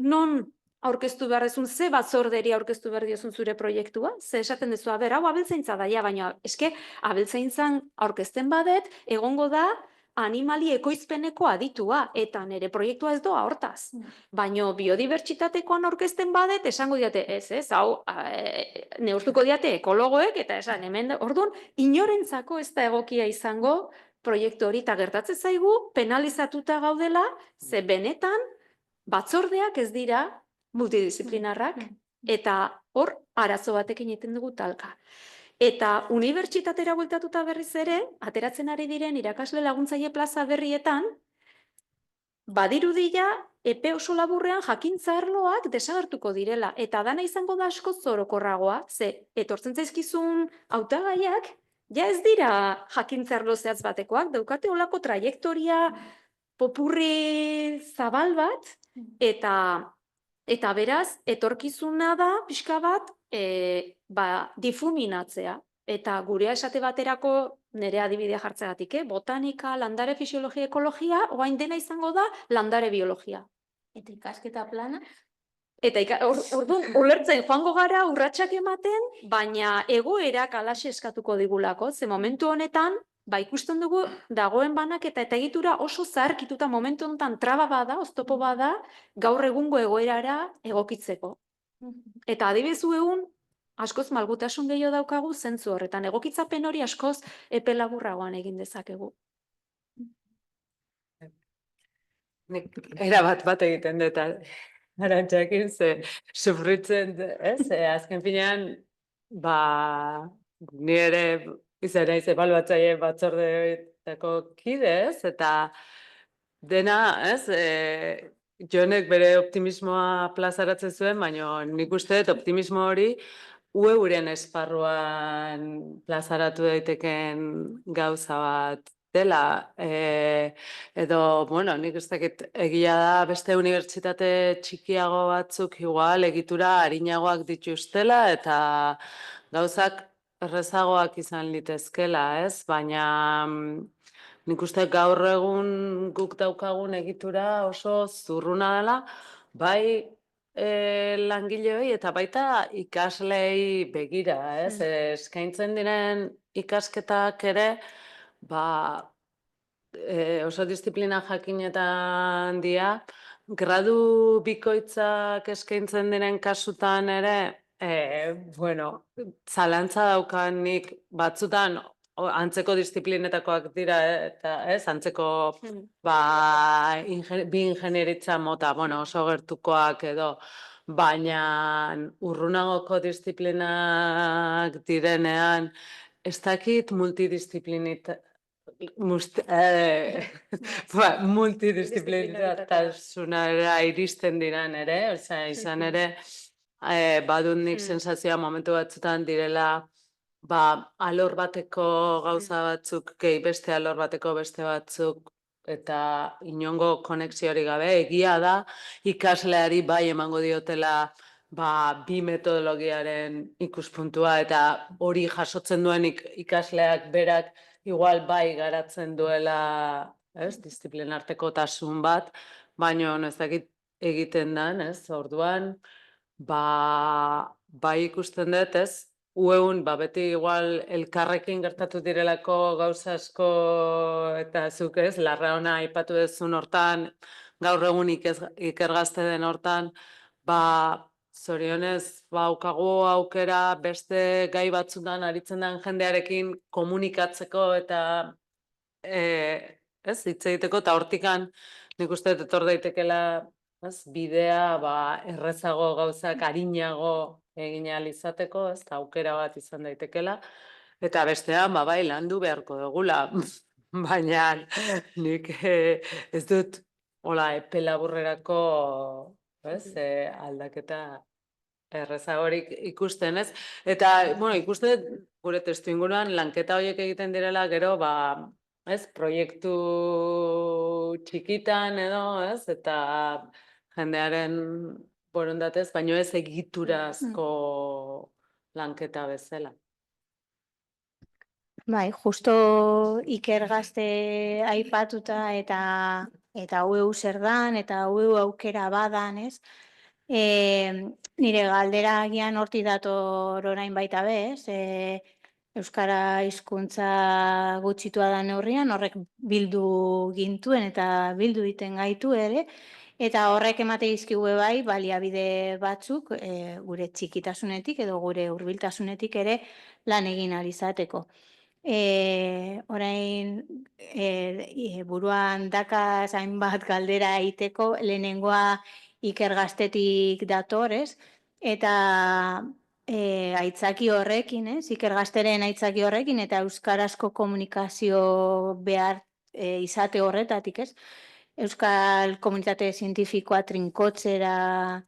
non aurkeztu behar dezun, ze batzorderi aurkeztu behar diozun zure proiektua, ze esaten duzu, hau abeltzaintza da, baina eske abeltzaintzan aurkezten badet, egongo da animali ekoizpeneko aditua, eta nire proiektua ez doa hortaz. Baina biodibertsitatekoan aurkezten badet, esango diate, hau, neurtuko diate ekologoek, eta esan, hemen, orduan, inorentzako ez da egokia izango proiektu hori, eta gertatzen zaigu, penalizatuta gaudela, ze benetan, batzordeak ez dira multidisciplinarrak, eta hor arazo batekin egiten dugu talka. Eta unibertsitatera bueltatuta berriz ere, ateratzen ari diren irakasle laguntzaile plaza berrietan, badirudia epe oso laburrean jakintza arloak desagertuko direla. Eta dana izango da askoz orokorragoa, ze etortzen zaizkizun hautagaiak, ja ez dira jakintza arlo zehatz batekoak, daukate olako trajektoria popurri zabal bat, eta beraz, etorkizuna da, pixka bat, difuminatzea. Eta gurea esate baterako, nire adibidea jartzegatik, botanika, landare fisiologia, ekologia, oain dena izango da landare biologia. Eta ikasketa plana? Eta orduan, ulertzen joango gara urratsak ematen, baina egoerak alaxe eskatuko digulako, ze momentu honetan, ikusten dugu dagoen banaketa eta egitura oso zaharkituta momentu honetan traba bada, oztopo bada, gaur egungo egoerara egokitzeko. Eta adibizu egun, askoz malgutasun gehiago daukagu zentzu horretan. Egokitzapen hori askoz epe laburragoan egin dezakegu. Nik erabat bat egiten dut Arantxakin, ze sufritzen, ez? Azken finean, ni ere izan naiz ebaluatzaile batzordeetako kide, ez? Eta dena, ez? Jonek bere optimismoa plazaratzen zuen, baina nik uste dut optimismo hori ueuren esparruan plazaratu daiteken gauza bat dela, edo, bueno, nik ez dakit egia da beste unibertsitate txikiago batzuk igual egitura arinagoak dituztela eta gauzak errezagoak izan litezkela, ez? Baina nik uste gaur egun guk daukagun egitura oso zurruna dela, bai langileoi eta baita ikaslei begira, ez? Eskaintzen diren ikasketak ere, oso disiplina jakinetan dira, gradu bikoitzak eskaintzen diren kasutan ere, bueno, zalantza daukanik batzutan antzeko disiplinetakoak dira, eta ez, antzeko bi ingenieritza mota, bueno, oso gertukoak edo, baina urrunagoko disiplinak direnean, ez dakit multidisciplinartasunera iristen diran ere, izan ere, badut nik sensazioa momentu batzutan direla, alor bateko gauza batzuk, gehi beste alor bateko beste batzuk, eta inongo konexiori gabe, egia da, ikasleari bai emango diotela, bi metodologiaren ikuspuntua, eta hori jasotzen duen ikasleak berak, igual bai garatzen duela, ez, disiplinarteko tasun bat, baina ez dakit egiten den, ez, orduan, bai ikusten dut, ez, ueun, beti igual elkarrekin gertatu direlako gauza asko eta zuk ez, Larraona aipatu duzun hortan, gaur egun ikergazte den hortan, zorionez, aukagu aukera beste gai batzutan aritzen den jendearekin komunikatzeko eta ez, hitz egiteko, eta hortikan nik uste dut etor daitekela bidea errezago gauzak arinago egin ahal izateko, ez, aukera bat izan daitekela, eta bestean, bai, landu beharko dugula, baina nik ez dut epe laburrerako aldaketa errezagorik ikusten, ez? Eta, bueno, ikusten gure testu inguruan lanketa horiek egiten direla, gero, ez, proiektu txikitan edo, ez, eta jendearen borondatez, baino ez egiturazko lanketa bezala. Bai, justo ikergazte aipatuta eta ueu zer dan, eta ueu aukera badan, ez? Nire galdera agian horti dator orain baita bez, Euskara hizkuntza gutxitua da neurrian, horrek bildu gintuen eta bildu egiten gaitu ere, eta horrek emate dizkigu bai baliabide batzuk gure txikitasunetik edo gure hurbiltasunetik ere lan egin ahal izateko. Orain buruan dakaz hainbat galdera egiteko, lehenengoa ikergaztetik dator, ez? Eta aitzaki horrekin, Ikergazteren aitzaki horrekin, eta euskarazko komunikazio behar izate horretatik, Euskal komunitate zientifikoa trinkotzera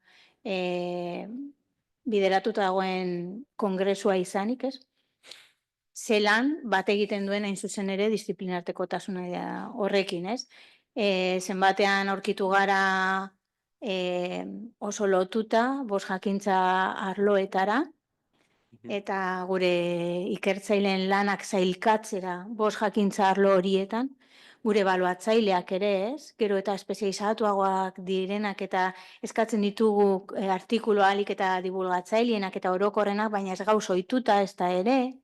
bideratuta dagoen kongresua izanik, zelan bat egiten duen hain zuzen ere disiplinartekotasuna horrekin, zenbatean aurkitu gara oso lotuta, bost jakintza arloetara, eta gure ikertzaileen lanak zailkatzera bost jakintza arlo horietan, gure ebaluatzaileak ere, gero eta espezializatuagoak direnak eta eskatzen ditugu artikulu ahalik eta divulgatzailenak eta orokorrenak, baina ez gauz ohituta ez da ere,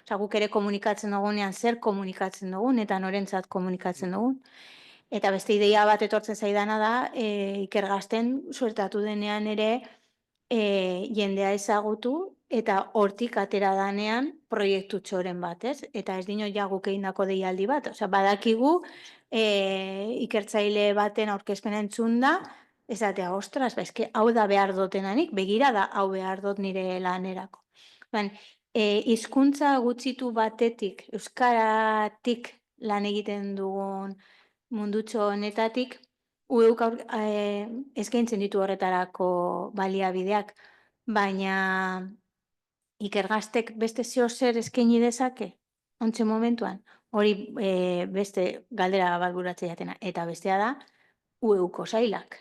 guk ere komunikatzen dugunean zer komunikatzen dugun eta norentzat komunikatzen dugun. Eta beste ideia bat etortzen zaidana da, Ikergazten suertatu denean ere jendea ezagutu eta hortik atera danean proiektu txoren bat, Eta ez dino ja guk egindako deialdi bat, badakigu ikertzaile baten aurkezpena entzun da, esatea, ostras, eske hau da behar dutenanik, begira da hau behar dut nire lanerako. Hizkuntza gutxitu batetik, euskaratik lan egiten dugun mundutxo honetatik, ueuk eskaintzen ditu horretarako baliabideak, baina Ikergaztek beste zeo zer eskaini dezake, ontxe momentuan, hori beste galdera bat buratze jatena, eta bestea da, ueuko sailak.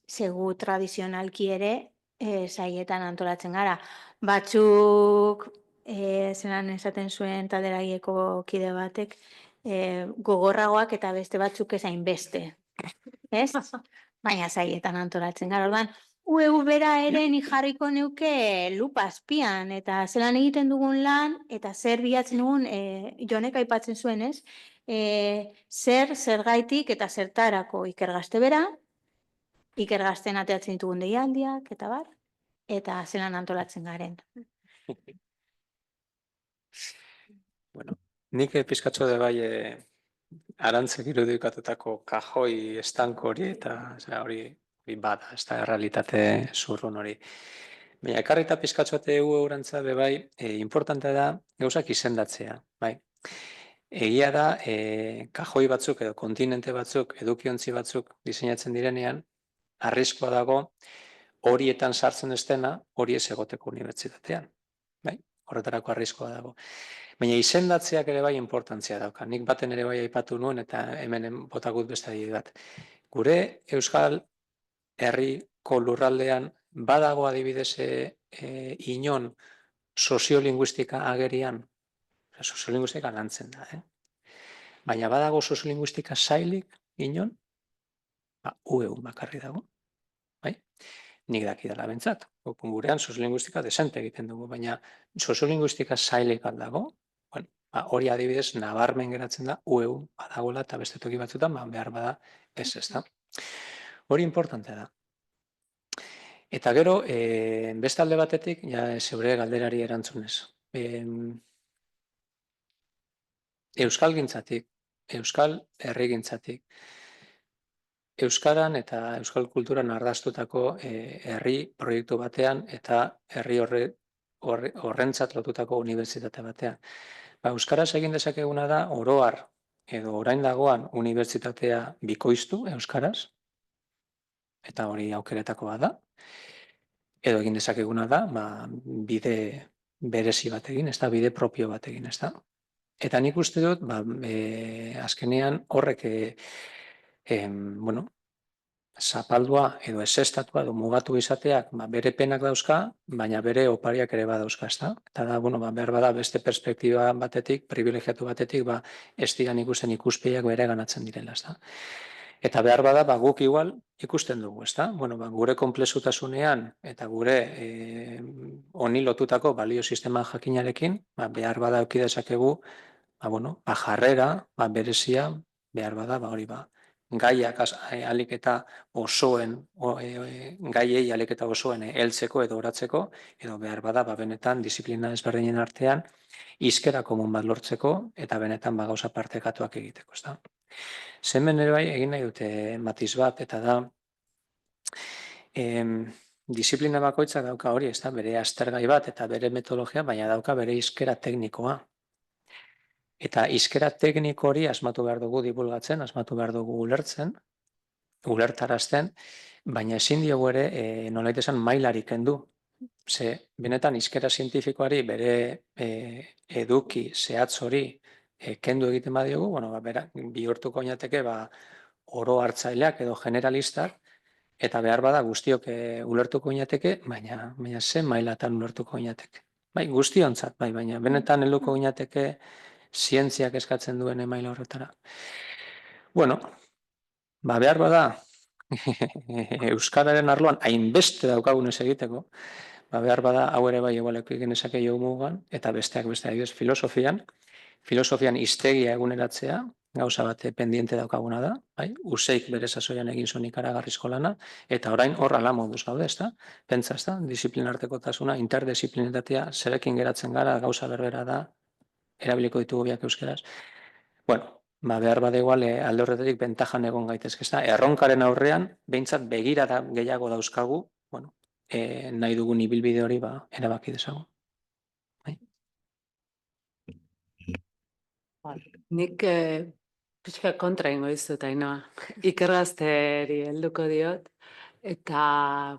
Segu tradizionalki ere sailetan antolatzen gara. Batzuk, zelan esaten zuen talderagieko kide batek, gogorragoak eta beste batzuk ezain beste. Baina sailetan antolatzen gara. Orduan, UEU bera ere ni jarriko neuke lupa azpian, eta zelan egiten dugun lan, eta zer bilatzen dugun, Jonek aipatzen zuen, zergaitik eta zertarako Ikergazte bera, Ikergazten ateatzen ditugun deialdiak, eta bar, eta zelan antolatzen garen. Bueno, nik pizkatxo de bai arantzek irudikatutako kajoi estanko hori, eta hori bada, ez da errealitate zurrun hori. Baina, ekarrita pizkatxoate eurantza bebai, importantea da gauzak izendatzea, bai. Egia da, kajoi batzuk edo kontinente batzuk, edukiontzi batzuk diseinatzen direnean, arriskoa dago horietan sartzen ez dena, hori ez egoteko unibertsitatean, bai. Horretarako arriskoa dago. Baina izendatzeak ere bai importantzia dauka. Nik baten ere bai aipatu nuen eta hemen botagut beste adibide bat. Gure Euskal herriko lurraldean badago adibidez inon soziolinguistika agerian, soziolinguistika lantzen da, baina badago soziolinguistika sailik inon, UEU bakarri dago, bai? Nik dakidala bentsat, gurean soziolinguistika desente egiten dugu, baina soziolinguistika sailik dago, hori adibidez nabarmen geratzen da UEU badagoela eta beste toki batzutan behar bada ez da. Hori importantea da. Eta gero, beste alde batetik, zeure galderari erantzunez. Euskal gintzatik, Euskal herrigintzatik, Euskaran eta Euskal kulturan ardaztutako herri proiektu batean eta herri horrentzat lotutako unibertsitate batean. Euskaraz egin dezakeguna da, oroar edo orain dagoan unibertsitatea bikoiztu Euskaraz, eta hori aukeretakoa da, edo egin dezakeguna da, bide berezi bat egin, ez da, bide propio bat egin, ez da. Eta nik uste dut, azkenean horrek, zapaldua edo esestatua edo mugatu izateak bere penak dauzka, baina bere opariak ere badauzka, ez da. Eta da, behar bada beste perspektiba batetik, privilegiatu batetik, ez digan ikusten ikuspegiak bere ganatzen direla, ez da. Eta behar bada, guk igual ikusten dugu, ez da. Gure konplexutasunean eta gure honi lotutako balio sistema jakinarekin, behar bada eduki dezakegu, jarrera, berezia, behar bada, hori gaiak alik eta osoen, gaiei alik eta osoen heltzeko edo oratzeko, edo behar bada, benetan, disiplina ezberdinen artean, hizkera komun bat lortzeko, eta benetan gauza partekatuak egiteko, ez da. Hemen ere bai egin nahi dute matiz bat, eta da, disiplina bakoitzak dauka hori, ez da, bere aztergai bat eta bere metodologia, baina dauka bere hizkera teknikoa. Eta hizkera tekniko hori asmatu behar dugu divulgatzen, asmatu behar dugu ulertarazten, baina ezin diogu ere nolait esan mailarik kendu. Ze benetan hizkera zientifikoari bere eduki zehatz hori kendu egiten badiogu, bueno, bihurtuko oinateke oro hartzaileak edo generalistak, eta behar bada guztiok ulertuko oinateke, baina zen mailatan ulertuko oinateke. Bai, guztiontzat, bai, baina benetan helduko oinateke zientziak eskatzen duen maila horretara. Bueno, behar bada euskararen arloan hainbeste daukagunez egiteko, behar bada hau ere bai egualeko genezake jo mugan, eta besteak adibidez filosofian hiztegia eguneratzea, gauza bate pendiente daukaguna da, bai? Useik bere sasoian egin zuen ikaragarrizko lana, eta orain hor ala moduz gaude, ezta? Pentsa, ezta? Disiplinartekotasuna, interdisiplinitatea, zerekin geratzen gara, gauza berbera da, erabiliko ditugu biak euskeraz. Bueno, behar bada igual alde horretatik bentajan egon gaitezke, ezta? Erronkaren aurrean, behintzat begirada gehiago dauzkagu, bueno, nahi dugun ibilbide hori erabaki dezagun. Nik pixka kontra ingo dizut, Ainhoa. Ikergazteri helduko diot, eta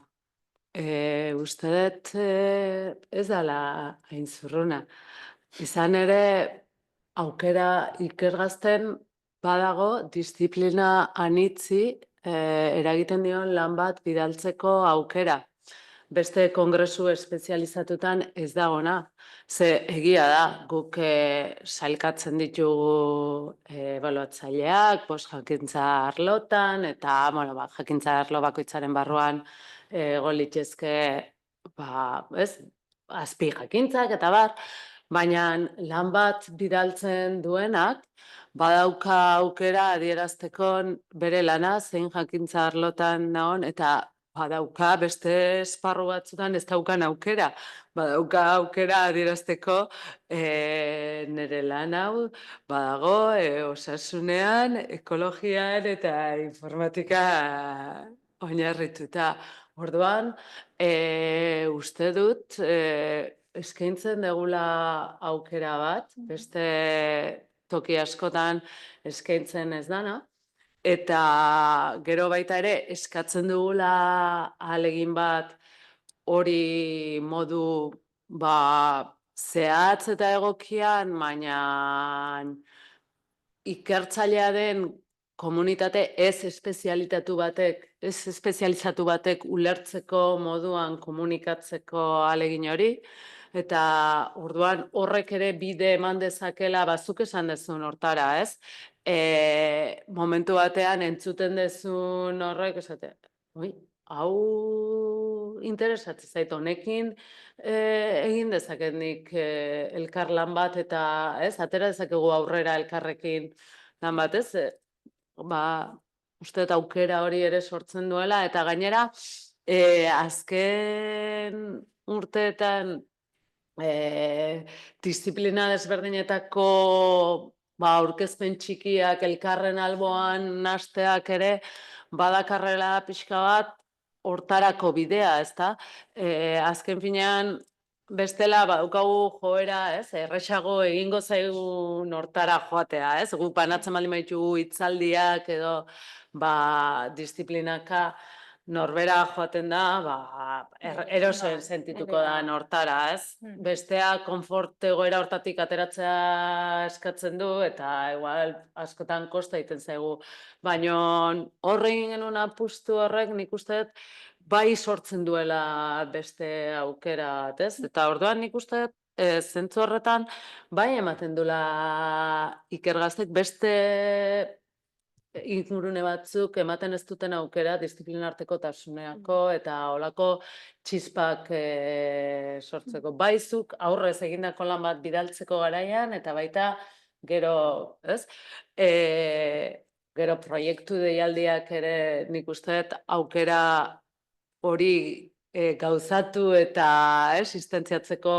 uste dut ez dela hain zurruna. Izan ere, aukera ikergazten badago disiplina anitzi eragiten dion lan bat bidaltzeko aukera. Beste kongresu espezializatutan ez dagona. Ze egia da, guk sailkatzen ditugu ebaluatzaileak, jakintza arlotan, eta jakintza arlo bakoitzaren barruan egon litezke azpi jakintzak eta bar, baina lan bat bidaltzen duenak badauka aukera adierazteko bere lana zein jakintza arlotan nagon, eta badauka beste esparru batzutan ez daukan aukera. Badauka aukera adierazteko nire lan hau badago osasunean, ekologian eta informatika oinarrituta. Orduan, uste dut eskaintzen degula aukera bat, beste toki askotan eskaintzen ez dana, eta gero baita ere eskatzen dugula ahalegin bat hori modu zehatz eta egokian, baina ikertzailea den komunitate ez espezializatu batek ulertzeko moduan komunikatzeko ahalegin hori, eta orduan horrek ere bide eman dezakela, zuk esan dezun hortara, ez? Momentu batean entzuten dezun horrek, esate, hau interesatzen zait, honekin egin dezaket nik elkarlan bat, eta atera dezakegu aurrera elkarrekin lan bat, ez? Uste dut aukera hori ere sortzen duela, eta gainera azken urteetan disiplina desberdinetako aurkezpen txikiak elkarren alboan nasteak ere badakarrela pixka bat hortarako bidea, ezta? Azken finean bestela badaukagu joera, erresago egingo zaigun hortara joatea, ez? Gu banatzen baldin baditugu hitzaldiak edo disiplinaka norbera joaten da, erosoen sentituko da hortara, ez? Bestea konfort egoera hortatik ateratzea eskatzen du, eta igual askotan kosta egiten zaigu. Baina horre egin genuen apustu horrek nik uste dut bai sortzen duela beste aukera, ez? Eta orduan nik uste dut zentzu horretan bai ematen duela ikergaztek beste ingurune batzuk ematen ez duten aukera disiplinarteko tasuneako eta olako txispak sortzeko. Baizuk aurrez egindako lan bat bidaltzeko garaian, eta baita gero, ez? Gero proiektu deialdiak ere nik uste dut aukera hori gauzatu eta existentziatzeko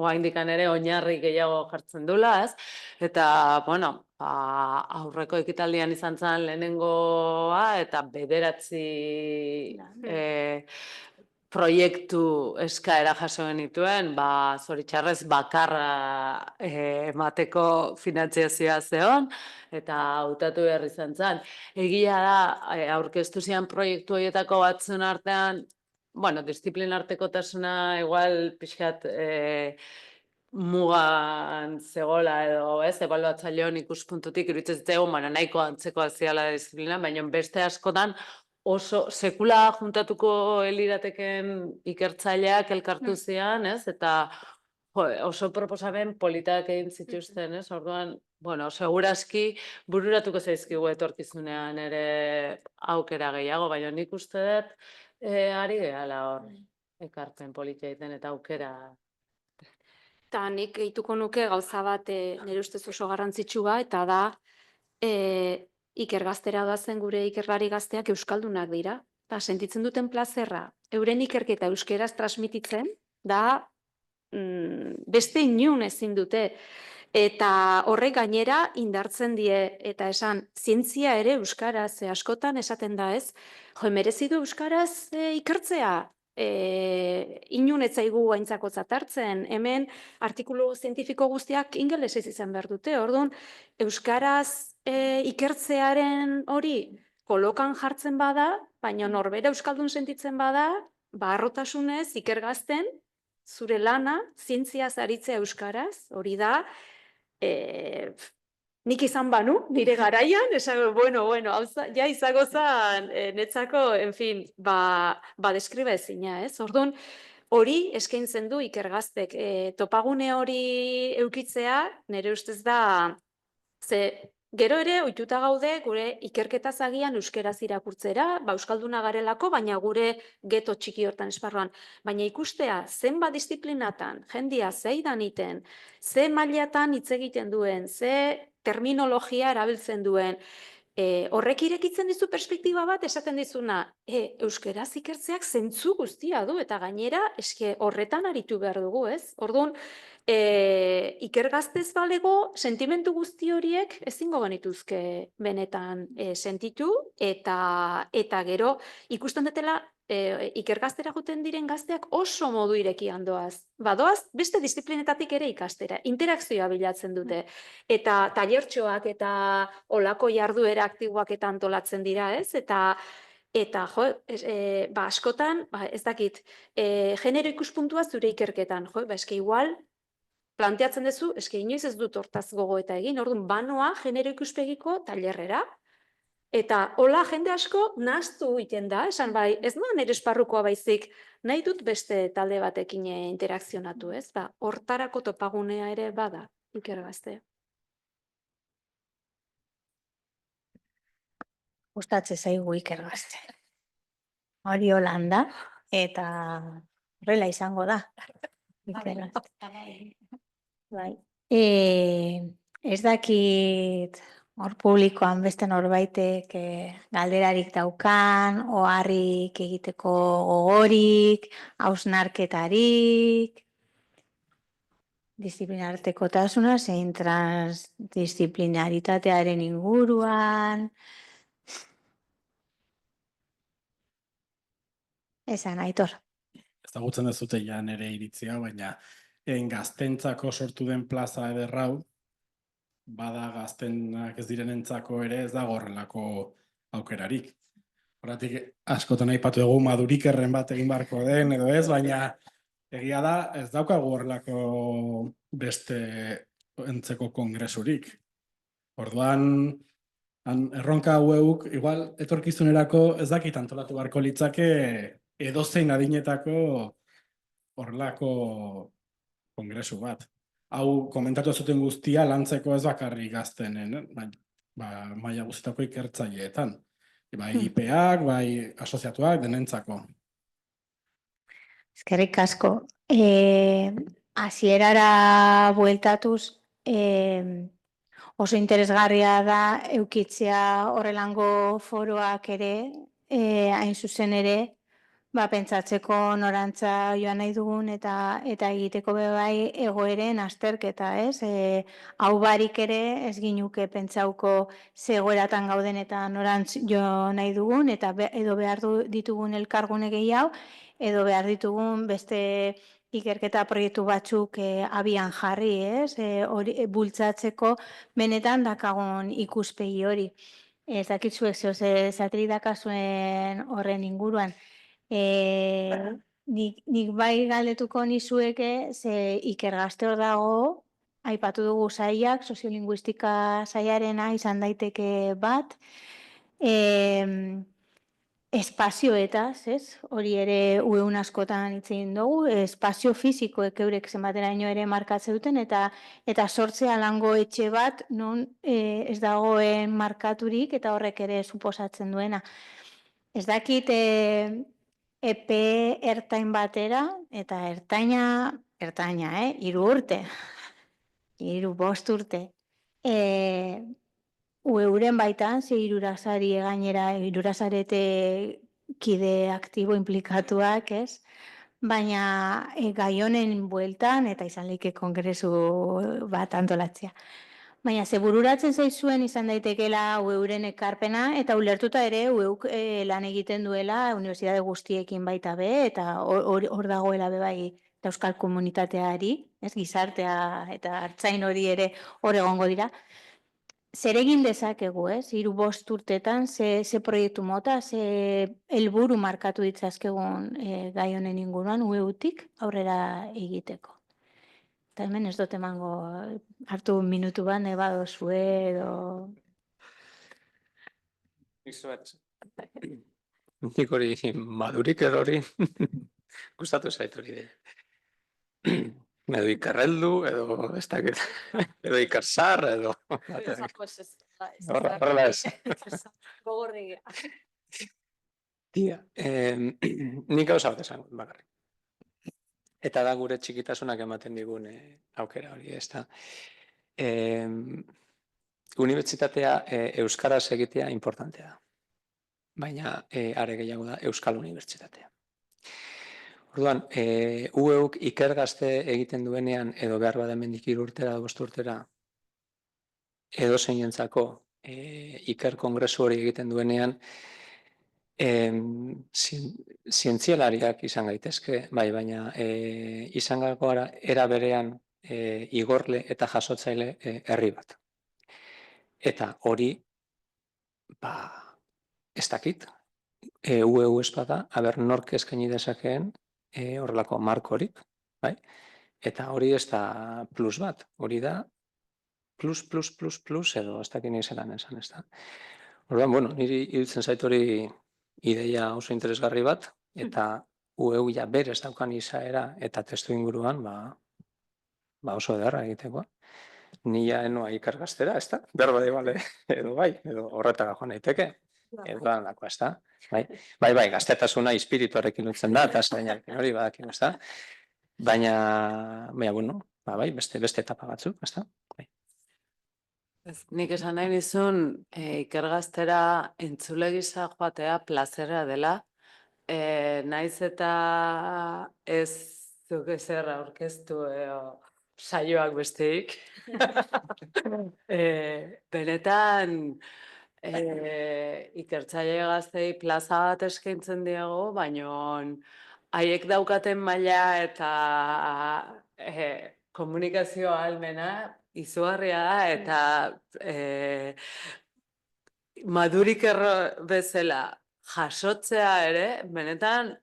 oraindik ere oinarri gehiago jartzen dula, ez? Eta, bueno, aurreko ekitaldian izan zen lehenengoa eta 9 proiektu eskaera jaso genituen, zoritxarrez bakarra emateko finantziazioa zeon, eta hautatu behar izan zen. Egia da, aurkeztu zian proiektu horietako batzun artean, bueno, disiplin artekotasuna igual pixkat mugan zegoela edo, ebaluatzaileon ikuspuntutik iruditzen zitzaigun, nahiko antzekoa ziala disiplina, baina beste askotan oso sekula juntatuko elirateken ikertzaileak elkartu zian, eta oso proposamen politak egin zituzten, orduan, bueno, seguraski bururatuko zaizkigu etorkizunean ere aukera gehiago, baina nik uste dut ari gehala hor ekarpen politia egiten eta aukera. Eta nik gehituko nuke gauza bat nire ustez oso garrantzitsua, eta da ikergaztera doazen gure ikerlari gazteak euskaldunak dira. Eta sentitzen duten plazerra, euren ikerketa euskeraz transmititzen, da beste inun ezin dute. Eta horrek gainera indartzen die, eta esan, zientzia ere euskaraz, askotan esaten da ez, merezi du euskaraz ikertzea, inun ez zaigu aintzakotzat hartzen, hemen artikulu zientifiko guztiak ingelesez izan behar dute, orduan, euskaraz ikertzearen hori kolokan jartzen bada, baina norbera euskaldun sentitzen bada, harrotasunez ikergazten, zure lana, zientziaz aritzea euskaraz, hori da, nik izan banu, nire garaian, bueno, ja izango zen, netzako, en fin, deskriba ezina, ez? Orduan, hori eskaintzen du ikergaztek. Topagune hori eukitzea, nire ustez da, ze gero ere, ohituta gaude, gure ikerketaz agian euskeraz irakurtzera, euskalduna garelako, baina gure geto txiki hortan esparruan. Baina ikustea, zenbat disiplinatan, jendia zeidan iten, ze mailatan hitz egiten duen, ze terminologia erabiltzen duen, horrek irekitzen dizu perspektiba bat esaten dizuna, euskeraz ikertzeak zentzu guztia du, eta gainera, eske horretan aritu behar dugu, ez? Orduan, ikergaztez balego, sentimentu guzti horiek ezingo genituzke benetan sentitu, eta gero ikusten dutela ikergaztera joten diren gazteak oso modu irekian doaz. Badoaz, beste disiplinetatik ere ikastera, interakzioa bilatzen dute. Eta tailertxoak eta olako jarduera aktiboak eta antolatzen dira, ez? Eta jo, askotan, ez dakit, genero ikuspuntua zure ikerketan, jo, eske igual, planteatzen duzu, eske inoiz ez dut hortaz gogoeta egin, orduan banoa genero ikuspegiko tailerrera, eta hola jende asko nahaztu egiten da, esan bai, ez noa nire esparrukoa baizik, nahi dut beste talde batekin interakzionatu, ez? Hortarako topagunea ere bada, ikergazte. Gustatzen zaigu ikergazte. Hori Holanda, eta horrela izango da. Bai. Ez dakit hor publikoan beste norbaitek galderarik daukan, oharrik egiteko gogorik, hausnarketarik, disiplinartekotasuna zein transdisciplinaritatearen inguruan. Esan, Aitor. Ezagutzen dezute ja nire iritzia, baina gaztentzako sortu den plaza ederrau, bada gaztenak ez direnentzako ere ez dago horrelako aukerarik. Horretik askotan aipatu dugu madurikerren bat egin barko den edo ez, baina egia da ez daukagu horrelako beste entzeko kongresurik. Orduan, erronka hauek, igual etorkizunerako ez dakit antolatu barko litzake edozein adinetako horrelako kongresu bat. Hau komentatu zuten guztia lantzeko ez bakarrik gaztenen, maila guztietako ikertzaileetan. Bai IPak, bai asoziatuak, denentzako. Eskerrik asko. Hasierara bueltatuz, oso interesgarria da eukitzea horrelango foroak ere, hain zuzen ere, pentsatzeko norantza joan nahi dugun eta egiteko be bai egoeren azterketa, ez? Hau barik ere ez ginuke pentsauko ze egoeratan gauden eta norantz jo nahi dugun eta edo behar ditugun elkargune gehiago edo behar ditugun beste ikerketa proiektu batzuk abian jarri, ez? Hori bultzatzeko benetan dakagun ikuspegi hori. Ez dakit zuek ze satelidakazuen horren inguruan. Nik bai galdetuko nizueke, ze ikergazte hor dago, aipatu dugu sailak, soziolinguistika sailarena izan daiteke bat, espazioetaz, ez? Hori ere ueun askotan hitz egin dugu, espazio fisikoek eurek zenbateraino ere markatzen duten, eta sortzea lango etxe bat non ez dagoen markaturik eta horrek ere suposatzen duena. Ez dakit epe ertain batera, eta ertaina, 3 urte, 3-5 urte. Euren baitan, ze hirurazari gainera, hirurazarete kide aktibo implikatuak, ez? Baina gai honen bueltan, eta izan leike kongresu bat antolatzea. Baina ze bururatzen zaizuen izan daitekeela euren ekarpena, eta ulertuta ere ueuk lan egiten duela unibertsitate guztiekin baita be, eta hor dagoela be bai eta euskal komunitateari, ez gizartea eta artzain hori ere hor egongo dira. Zer egin dezakegu, ez? 3-5 urtetan, ze proiektu mota, ze helburu markatu ditzazkegun gai honen inguruan, ueutik aurrera egiteko. Eta hemen ez dut emango hartu minutu bat, badozue edo... Nik hori madurik edo hori gustatu zait hori de. Edo ikerreldu, edo ez dakit, edo ikersar, edo... Horrela ez. Gogorregia. Tia, nik gauza bat esan bakarrik. Eta da gure txikitasunak ematen digun aukera hori, ez da. Unibertsitatea euskaraz egitea importantea da. Baina are gehiago da euskal unibertsitatea. Orduan, ueuk ikergazte egiten duenean, edo behar bada hemendik 3 urtera, 5 urtera, edo zeinentzako iker kongresu hori egiten duenean, zientzialariak izan gaitezke, bai, baina izan gara era berean igorle eta jasotzaile herri bat. Eta hori, ez dakit, ueu espada, aber nork eskaini dezakeen horrelako markorik, bai? Eta hori ez da plus bat, hori da plus edo ez dakit nahi zelan esan, ez da. Orduan, bueno, niri iruditzen zait hori ideia oso interesgarri bat, eta ueu ja berez daukan izaera eta testu inguruan, oso ederra egiteko. Nia enoa ikergaztera, ez da? Berba de bale, edo bai, edo horretara joan naiteke. Edo dako, ez da? Bai, gaztetasuna espirituarekin lutzen da, eta zainarekin hori badakin, ez da? Baina, bueno, bai, beste etapa batzuk, ez da? Nik esan nahi nizun ikergaztera entzule gisa joatea plazera dela, naiz eta ez zuk ezer aurkeztu saioak besteik. Benetan ikertzaile gaztei plaza bat eskaintzen diego, baina haiek daukaten maila eta komunikazio ahalmena izugarria da, eta madurik bezala jasotzea ere, benetan,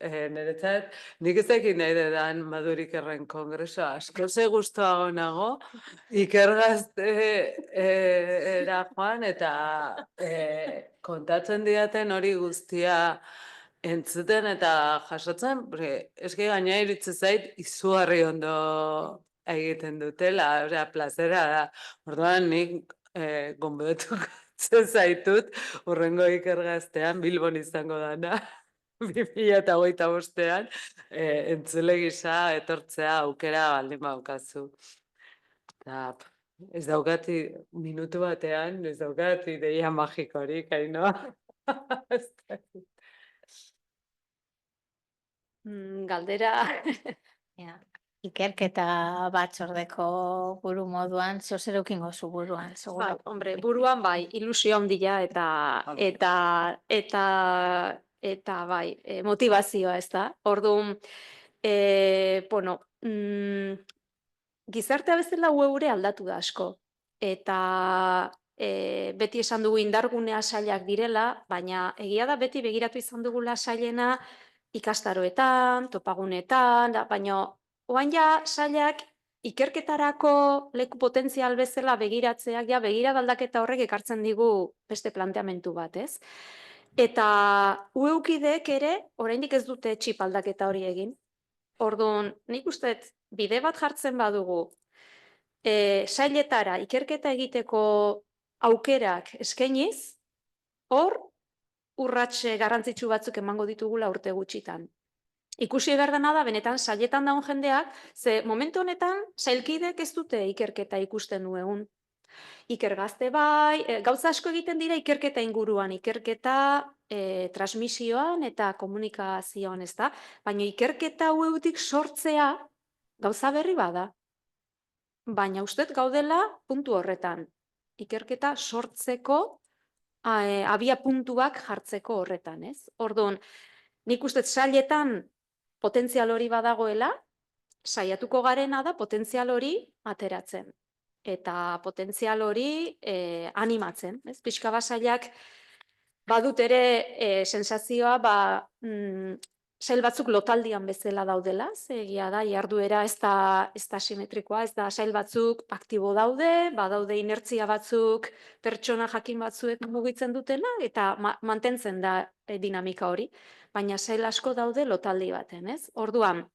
niretzat, nik ez dakit nahi dedan madurik erren kongresua, asko ze gustuago nago, ikergaztera joan, eta kontatzen didaten hori guztia entzuten eta jasotzen, eski gaina iruditzen zait izugarri ondo egiten dutela, plazera da. Orduan nik gonbidatuko zaitut hurrengo ikergaztean Bilbon izango dana. 2025an entzule gisa etortzea aukera baldin badaukazu. Eta ez daukat minutu batean, ez daukat ideia magikorik, Ainhoa. Galdera, Ja. Ikerketa batzordeko buru moduan, zer eukingo zu buruan, bai, seguro. hombre, buruan bai, ilusio handia eta bai, motivazioa, ez da? Orduan, bueno, gizartea bezala geure aldatu da asko. Eta beti esan dugu indargunea sailak direla, baina egia da beti begiratu izan dugula sailena ikastaroetan, topagunetan, baina oain ja sailak ikerketarako leku potentzial bezala begiratzeak, ja begirada aldaketa horrek ekartzen digu beste planteamendu bat, ez? Eta ueukidek ere, oraindik ez dute txip aldaketa hori egin. Orduan, nik uste dut bide bat jartzen badugu, sailetara ikerketa egiteko aukerak eskainiz, hor urrats garrantzitsu batzuk emango ditugula urte gutxitan. Ikusi behar dena da, benetan sailetan daun jendeak, ze momentu honetan sailkidek ez dute ikerketa ikusten duegun. Ikergazte bai, gauza asko egiten dira ikerketa inguruan, ikerketa transmisioan eta komunikazioan, ez da? Baina ikerketa hauetik sortzea gauza berri bada. Baina uste gaudela puntu horretan. Ikerketa sortzeko abia puntuak jartzeko horretan, ez? Orduan, nik uste sailetan potentzial hori badagoela, saiatuko garena da potentzial hori ateratzen. Eta potentzial hori animatzen. Ez? Pixka bat sailak badut ere sensazioa sail batzuk lotaldian bezala daudela, ze egia da, jarduera ez da simetrikoa, ez da sail batzuk aktibo daude, badaude inertzia batzuk, pertsona jakin batzuek mugitzen dutena, eta mantentzen da dinamika hori. Baina sail asko daude lotaldi baten, ez? Orduan,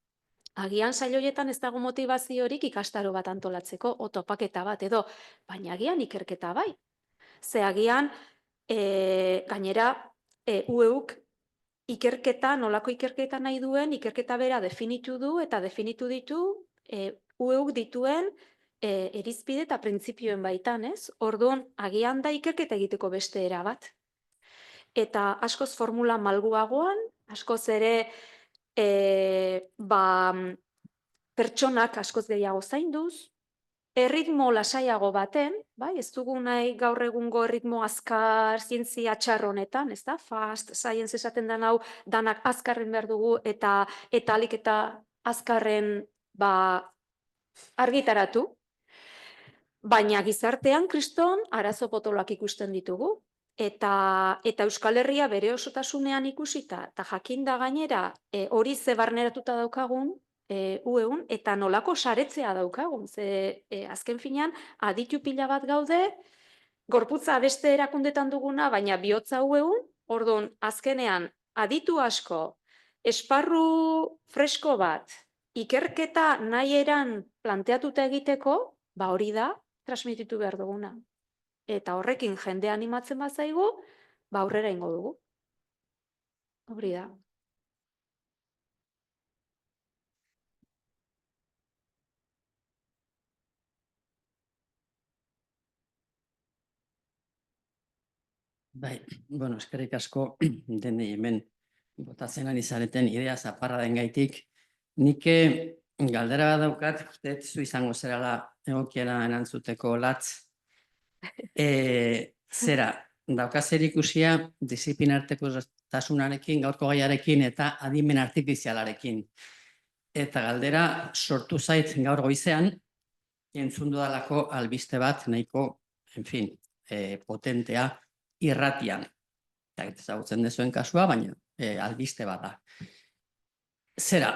agian sail horietan ez dago motivaziorik ikastaro bat antolatzeko, topaketa bat edo, baina agian ikerketa bai. Ze agian, gainera, ueuk ikerketa, nolako ikerketa nahi duen, ikerketa bera definitu du eta definitu ditu ueuk dituen irizpide eta printzipioen baitan, ez? Orduan, agian da ikerketa egiteko beste era bat. Eta askoz formula malguagoan, askoz ere pertsonak askoz gehiago zainduz, erritmo lasaiago baten, bai, ez dugu nahi gaur egungo erritmo azkar zientzia txar honetan, ez da? Fast science esaten den hau, danak azkarren behar dugu eta alik eta azkarren argitaratu. Baina gizartean kriston arazo potoloak ikusten ditugu. Eta Euskal Herria bere osotasunean ikusita, eta jakinda gainera hori ze barneratuta daukagun, ueun, eta nolako saretzea daukagun. Ze azken finean, aditu pila bat gaude, gorputza beste erakundetan duguna, baina bihotza ueun, orduan azkenean aditu asko, esparru fresko bat, ikerketa nahi eran planteatuta egiteko, hori da, transmititu behar duguna. Eta horrekin jende animatzen bazaigu, aurrera ingo dugu. Hori da. Bai, bueno, eskerrik asko denei hemen botatzen ari zareten idea zaparra den gaitik. Nik galdera bat daukat, uste zu izango zerala egokiera erantzuteko latz. Zera, daukazer ikusia disiplinarteko tasunarekin, gaurko gaiarekin eta adimen artifizialarekin. Eta galdera sortu zait gaur goizean, entzun dudalako albiste bat nahiko, en fin, potentea, irratian. Eta ezagutzen dezuen kasua, baina albiste bat da. Zera,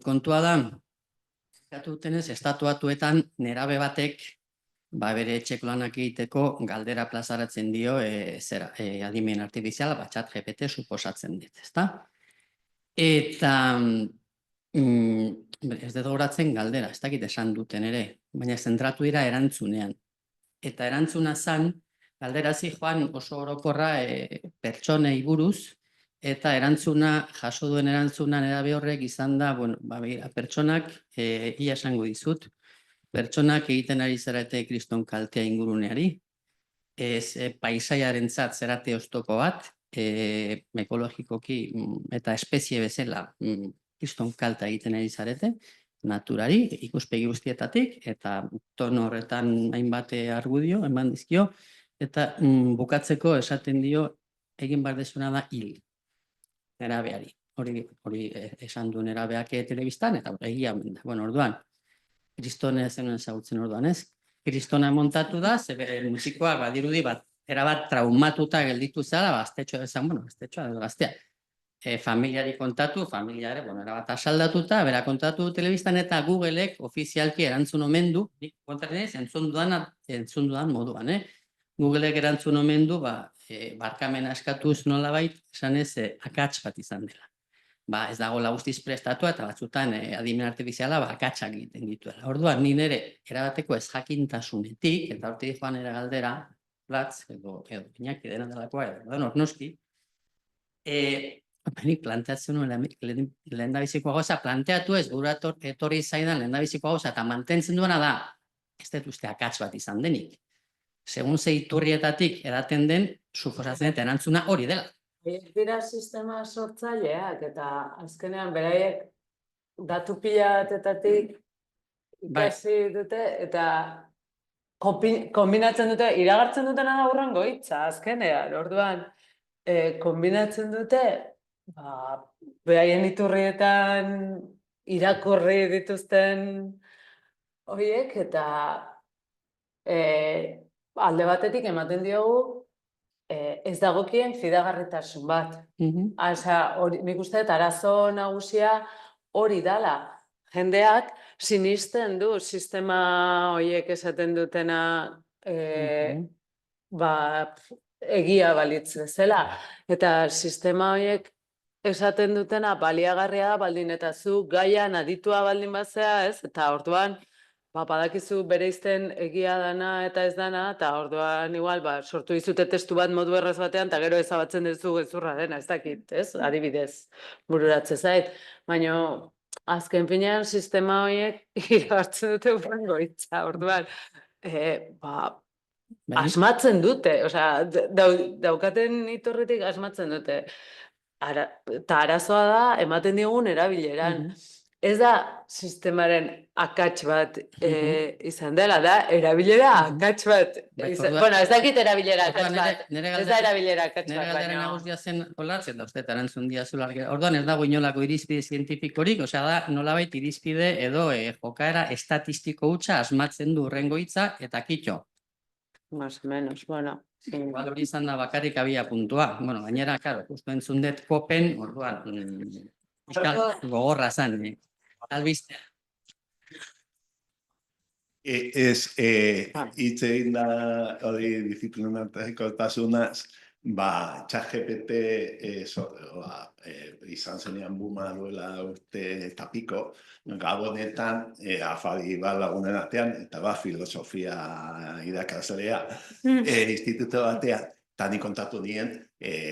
kontua da, dutenez, estatuatuetan nerabe batek bere etxeko lanak egiteko galdera plazaratzen dio adimen artifiziala, ChatGPT suposatzen dit, ezta? Eta ez dut goratzen galdera, ez dakit esan duten ere, baina zentratu dira erantzunean. Eta erantzuna zan, galdera joan oso orokorra pertsonei buruz, eta erantzuna, jaso duen erantzuna nerabe horrek izan da, pertsonak, ia esango dizut, pertsonak egiten ari zarete kriston kaltea inguruneari, paisaiarentzat zerate oztopo bat, ekologikoki eta espezie bezala kriston kalta egiten ari zarete, naturari, ikuspegi guztietatik, eta tono horretan hainbat argudio, eman dizkio, eta bukatzeko esaten dio, egin behar dezuna da hil, nerabeari. Hori esan du nerabeak telebistan, eta egia omen da. Bueno, orduan, kristone zenuen ezagutzen orduan, ez? Kristona montatu da, zebe musikoak badirudi bat, erabat traumatuta gelditu zela, gaztetxoa esan, bueno, gaztetxoa, gaztea. Familiari kontatu, familiare, bueno, erabat asaldatuta, bera kontatu telebistan eta Googleek ofizialki erantzun omen du, nik kontaren ez, entzun dudan moduan, Googleek erantzun omen du, barkamena eskatuz nolabait, esan ez, akats bat izan dela. Ez dagoela guztiz prestatua eta batzutan adimen artifiziala akatsak egiten dituela. Orduan, ni nire erabateko ez jakintasunetik, eta hortik joan ere galdera, platz, edo Iñaki dena delakoa, edo noski, nik planteatzen nuen lehendabiziko gauza, planteatu ez, gura etorri zaidan lehendabiziko gauza, eta mantentzen duena da, ez dut uste akats bat izan denik. Segun ze iturrietatik edaten den, suposatzen eta erantzuna hori dela. Dira sistema sortzaileak, eta azkenean beraiek datu pila batetatik ikasi dute, eta kombinatzen dute, iragartzen dutena da hurrengo hitza, azkenean, orduan, kombinatzen dute, beraien iturrietan irakurri dituzten horiek, eta alde batetik ematen diogu ez dagokien fidagarritasun bat. Nik uste dut arazo nagusia hori dala. Jendeak sinisten du sistema horiek esaten dutena egia balitz bezala. Eta sistema horiek esaten dutena baliagarria da baldin eta zu gaian aditua baldin bazea, ez? Eta orduan, badakizu bereizten egia dana eta ez dana, eta orduan igual, sortu dizute testu bat modu erraz batean, eta gero ezabatzen duzu gezurra dena, ez dakit, ez? Adibidez, bururatze zait. Baina, azken finean, sistema horiek iragartzen dute hurrengo hitza, orduan, asmatzen dute, daukaten iturritik asmatzen dute. Eta arazoa da, ematen diogun erabileran. Ez da sistemaren akats bat izan dela, da erabilera akats bat. Bueno, ez dakit erabilera akats bat. Ez da erabilera akats bat. Nire galdera nagusia zen olatzen da, uste, erantzun diazula. Orduan ez dago inolako irizpide zientifikorik, da nolabait irizpide edo jokaera estatistiko hutsa asmatzen du hurrengo hitza eta kitxo. Más o menos, bueno. Igual hori izan da bakarrik abia puntua. Bueno, gainera, karo, justu entzun dut kopen, orduan, gogorra zan, albiste. Hitz egin da hori diziplinartasunaz, ChatGPT izan zenean buma duela urte eta piko, Gabonetan, afari lagunen artean, eta filosofia irakasleak instituto batean, eta ni kontatu nien,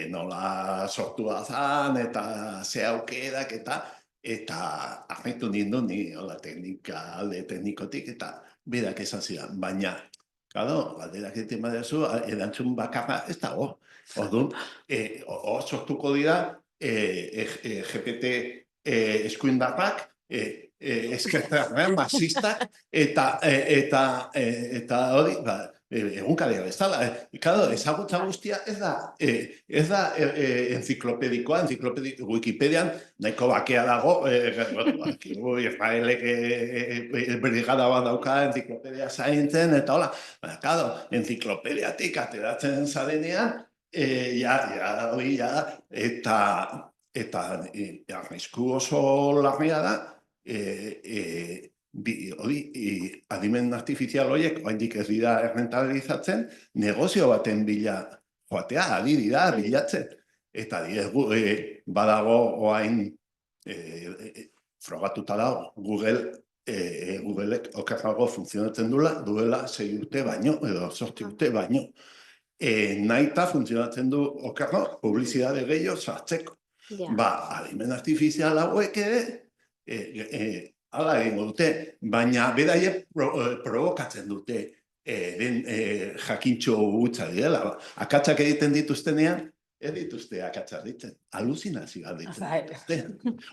nola sortua zan, eta ze aukerak, eta ahmetu nindu ni alde teknikotik, eta berak esan zidan, baina, galderak egiten badezu, erantzun bakarra ez dago. Orduan, sortuko dira, GPT eskuindarrak, eskertarrean, marxistak, eta hori, egunkaria bezala. Ezagutza guztia ez da enziklopedikoa, Wikipedian nahiko bakea dago, Israelek brigada bat dauka enziklopedia zaintzen, eta hola, enziklopediatik ateratzen zarenean, eta arrisku oso larria da, adimen artifizial horiek oraindik ez dira errentabilizatzen, negozio baten bila joatea, ari dira bilatzen. Eta badago orain frogatuta dago Googleek okerrago funtzionatzen duela 6 urte baino, edo 8 urte baino. Nahita funtzionatzen du okerro, publizitate gehiago sartzeko. Adimen artifizial hauek hala egingo dute, baina beraiek provokatzen dute jakintxo gutza direla. Akatsak egiten dituztenean, ez dituzte akatsak ditzen, aluzinazioak ditzen Bai. dituzte.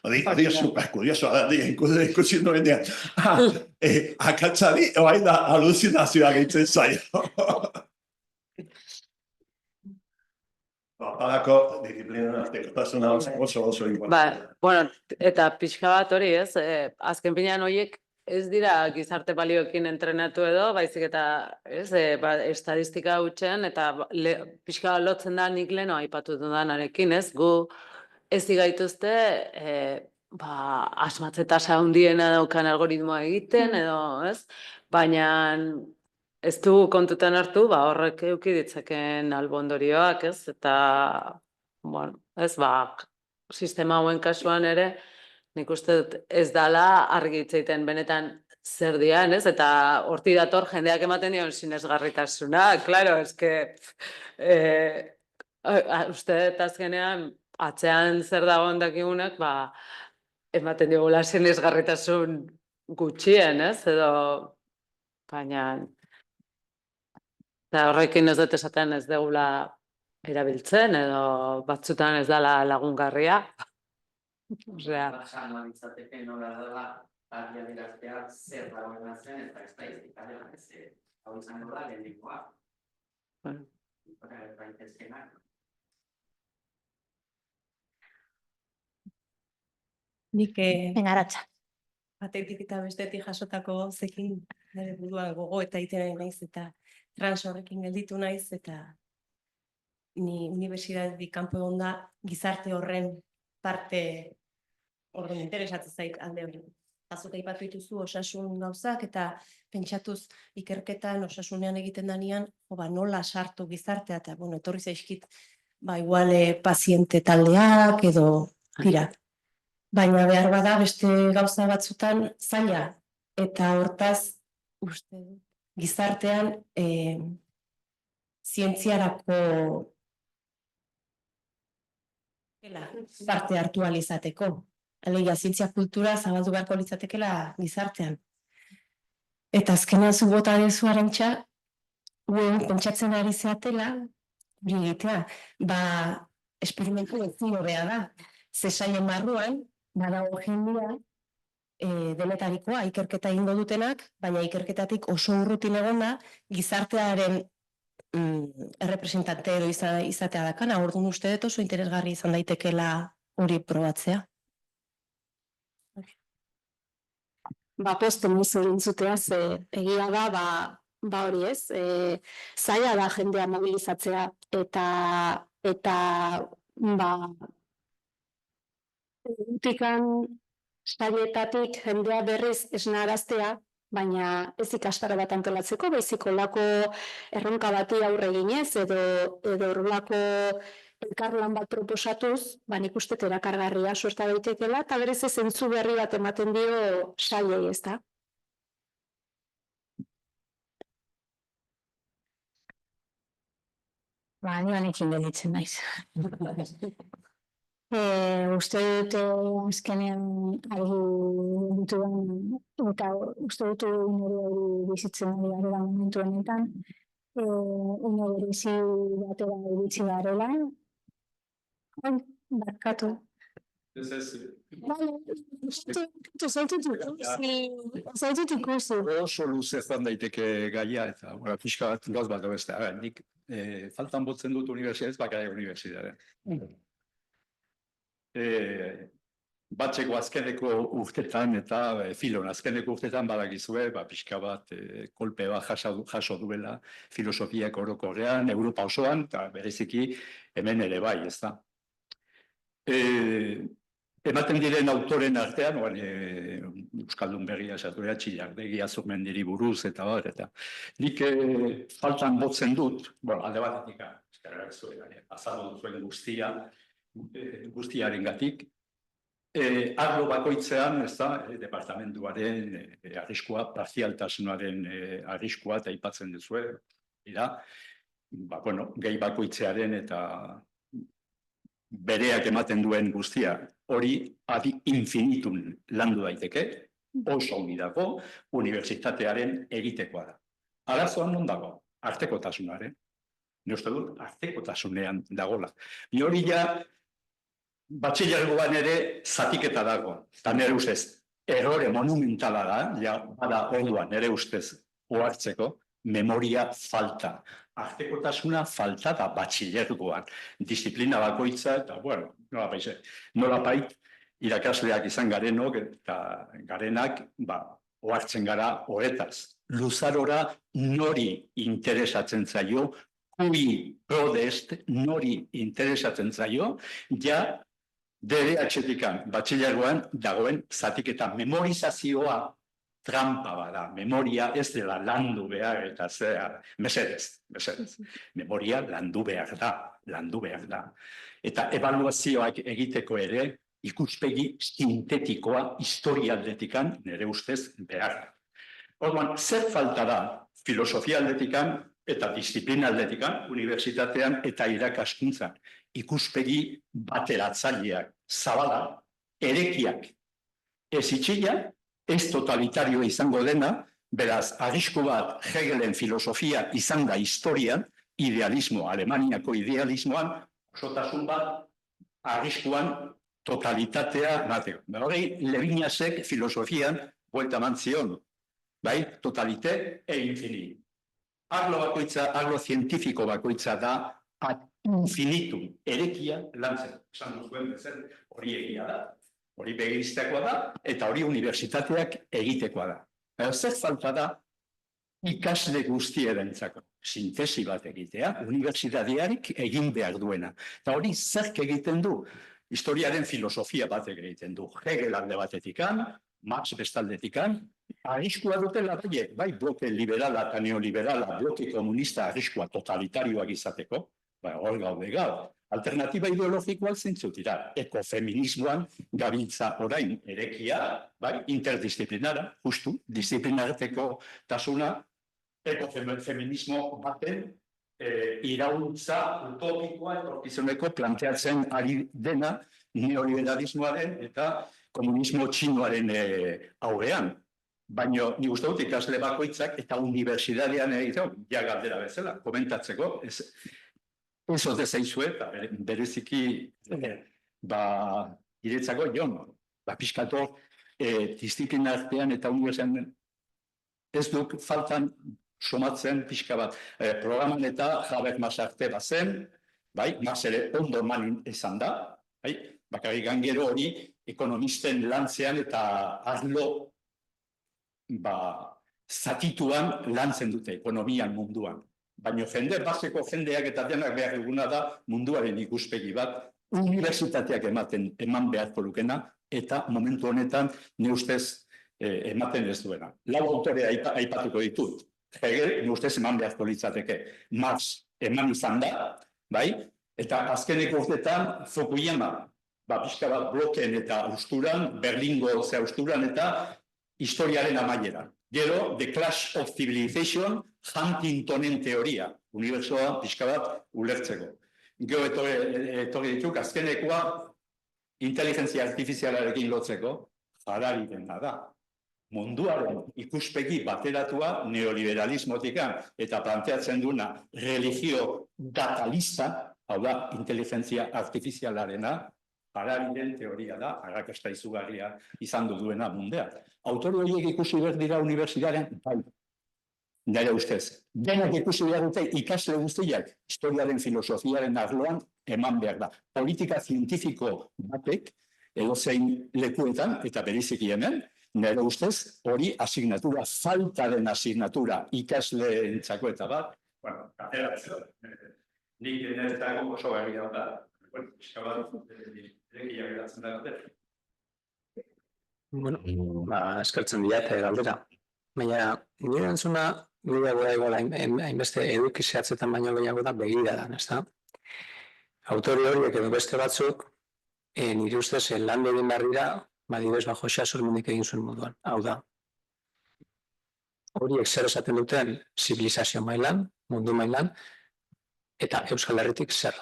Hori super kuriosoa da, ikusi nuenean. Akatsari, oain da, aluzinazioak ditzen zaio. Badako, disiplinen artekotasuna oso importante. Bueno, eta pixka bat hori, ez? Azken finean horiek ez dira gizarte balioekin entrenatu edo, baizik eta estadistika hutsen, eta pixka bat lotzen da nik leheno aipatu dudanarekin, ez? Gu ez digaituzte asmatze tasa handiena daukan algoritmoa egiten, edo, ez? Baina ez du kontutan hartu, horrek eduki ditzakeen albondorioak, ez? Eta, bueno, ez, sistema hauen kasuan ere, nik uste dut ez dala argi hitz egiten benetan zer dian, ez? Eta horti dator jendeak ematen dion sinesgarritasuna, claro, eske, uste dut azkenean, atzean zer dagoen dakigunak, ematen diogula sinesgarritasun gutxien, ez? Edo, baina, eta horrekin ez dut esaten ez degula erabiltzen, edo batzutan ez dela lagungarria. Osea, Analitzateke nola dela argia diraztea zer dagoen zen eta estatistika dela, ez hau izango da lehenengoa. Nik Venga, Aratxa. batetik eta bestetik jasotako zekin nire buruan gogo eta egiten naiz eta trans horrekin gelditu naiz eta ni unibertsitatetik kanpo egon da gizarte horren parte horren interesatzen zait alde hori. Azuk aipatu dituzu osasun gauzak eta pentsatuz ikerketan osasunean egiten danean, nola sartu gizartea eta etorri zaizkit igual paziente taldeak edo tira. Baina behar bada beste gauza batzutan zaila eta hortaz uste gizartean zientziarako parte hartu ahal izateko. Alegia, zientzia kultura zabaldu beharko litzatekeela gizartean. Eta azkenean zu bota dezu Arantxa, pentsatzen ari zeatela, hori egitea, esperimentu ezin hobea da. Ze sailen barruan, badago jendea, denetarikoa, ikerketa egingo dutenak, baina ikerketatik oso urrutin egonda, gizartearen errepresentante edo izatea dakana, orduan uste dut oso interesgarri izan daitekeela hori probatzea. Posten nizu dintzutea, ze egia da, hori ez, zaila da jendea mobilizatzea, eta utikan saietatik jendea berriz esnaraztea, baina ez ikastaro bat antolatzeko, baizik olako erronka bati aurre eginez, edo horrelako elkarlan bat proposatuz, nik uste erakargarria suerta daitekeela, eta berez ez zentzu berri bat ematen dio sailei, ez da? Ni banekin gelditzen naiz. Uste dut azkenean argi dituen, eta uste dut unero bizitzen ari garela momentu honetan, unero bizi batera iritsi garela. Barkatu. Zaitut ikusi. Oso luze joan daiteke gaia, eta pixka bat gauz bat beste. Nik faltan botzen dut unibertsitatez, bakarrik unibertsitatean. Batzeko azkeneko urtetan eta filon azkeneko urtetan badakizue, pixka bat kolpe bat jaso duela filosofiak orokorrean, Europa osoan, eta bereziki hemen ere bai, ez da. Ematen diren autoren artean, Euskaldun Berria esatua, Txillardegi, Azurmendiri buruz, eta nik faltan botzen dut, alde batetik, azaldu duzuen guztiarengatik, arlo bakoitzean, ez da, departamentuaren arriskua, parzialtasunaren arriskua, eta aipatzen duzue, gehi bakoitzearen eta bereak ematen duen guztia, hori adi infinitun landu daiteke, oso ongi dago, unibertsitatearen egitekoa da. Arazoan non dago, artekotasunaren. Ni uste dut, artekotasunean dagola. Ni hori ja, batxilergoan ere zatiketa dago. Eta nire ustez, errore monumentala da, ja, bada orduan nire ustez ohartzeko, memoria falta. Artekotasuna falta da batxilergoan. Disiplina bakoitza, eta, bueno, nolapait, irakasleak izan garenok eta garenak, ohartzen gara horretaz. Luzarora nori interesatzen zaio, kui prodest nori interesatzen zaio, ja DRH-tikan batxilergoan dagoen zatiketa memorizazioa trampa bada, memoria ez dela landu behar eta zera, mesedez. Memoria landu behar da. Eta ebaluazioak egiteko ere, ikuspegi sintetikoa historialdetikan nire ustez behar. Orduan, zer falta da filosofia aldetikan eta disiplina aldetikan, unibertsitatean eta irakaskuntzan, ikuspegi bateratzaileak, zabala, erekiak, ez itxila, ez totalitarioa izango dena, beraz, arrisku bat Hegelen filosofia izan da historian, idealismo, Alemaniako idealismoan, osotasun bat, arriskuan totalitatea mateo. Hori, Levinasek filosofian buelta eman zion, bai, totalite e infini. Arlo bakoitza, arlo zientifiko bakoitza da ad infinitum erekia lantzen. Esan duzuen bezen, hori egia da, hori begiriztekoa da, eta hori unibertsitateak egitekoa da. Zer falta da ikasle guztierentzako sintesi bat egitea, unibertsitatearik egin behar duena. Eta hori zerk egiten du? Historiaren filosofia bat egiten du. Hegel alde batetikan, Marx bestaldetikan, arriskua dutela bai bloke liberala eta neoliberala, bloke komunista arriskua totalitarioak izateko, hor gaude gaur. Alternatiba ideologikoak zeintzuk dira. Ekofeminismoan gabiltza orain erekia, bai, interdisciplinara, justu, disciplinarteko tasuna, ekofeminismo baten irauntza utopikoa etorkizuneko planteatzen ari dena neoliberalismoaren eta komunismo txinoaren aurrean. Baina ni uste dut ikasle bakoitzak eta unibertsitatean egiteko, ja galdera bezala, komentatzeko, ez ote zaizue, eta bereziki iretzako jon, pixkato disiplina artean eta unibertsitatean ez duk faltan somatzen pixka bat programan eta Habermas arte bazen, Marx ere ondo eman izan da, bakarrik gero hori ekonomisten lantzean eta arlo zatituan lantzen dute ekonomian munduan. Baina baseko jendeak eta denak behar eguna da munduaren ikuspegi bat unibertsitateak eman beharko lukena eta momentu honetan ne ustez ematen ez duena. 4 autore aipatuko ditut. Hegel ne ustez eman beharko litzateke. Marx eman izan da, eta azkeneko urtetan Fukuyama, pixka bat blokeen eta austuran, Berlingo austuran eta historiaren amaieran. Gero, The Clash of Civilization, Huntingtonen teoria, unibertsoa pixka bat ulertzeko. Gero etorri dituk, azkenekoa inteligentzia artifizialarekin lotzeko, Harari dena da. Munduaren ikuspegi bateratua neoliberalismotikan eta planteatzen duna religio datalista, hau da, inteligentzia artifizialarena, Harariren teoria da, arrakasta izugarria izan duena mundean. Autore horiek ikusi behar dira unibertsitatean, nire ustez. Denak ikusi behar dute ikasle guztiak historiaren filosofiaren arloan eman behar da. Politika zientifiko batek, edozein lekuetan, eta bereziki hemen, nire ustez, hori asignatura, faltaren asignatura ikasleentzako eta bat, katera bezala, nik niretzako oso garria da, Bueno, eskertzen diat galdera. Baina, nire entzuna, nire gora igual hainbeste edukizeatzetan baino gehiago da begiradan, ez da? Autori horiek edo beste batzuk, nire ustez, lan egin behar dira, badibes bajo Xasormendik egin zuen moduan. Hau da, horiek zer esaten duten zibilizazio mailan, mundu mailan, eta Euskal Herritik zer.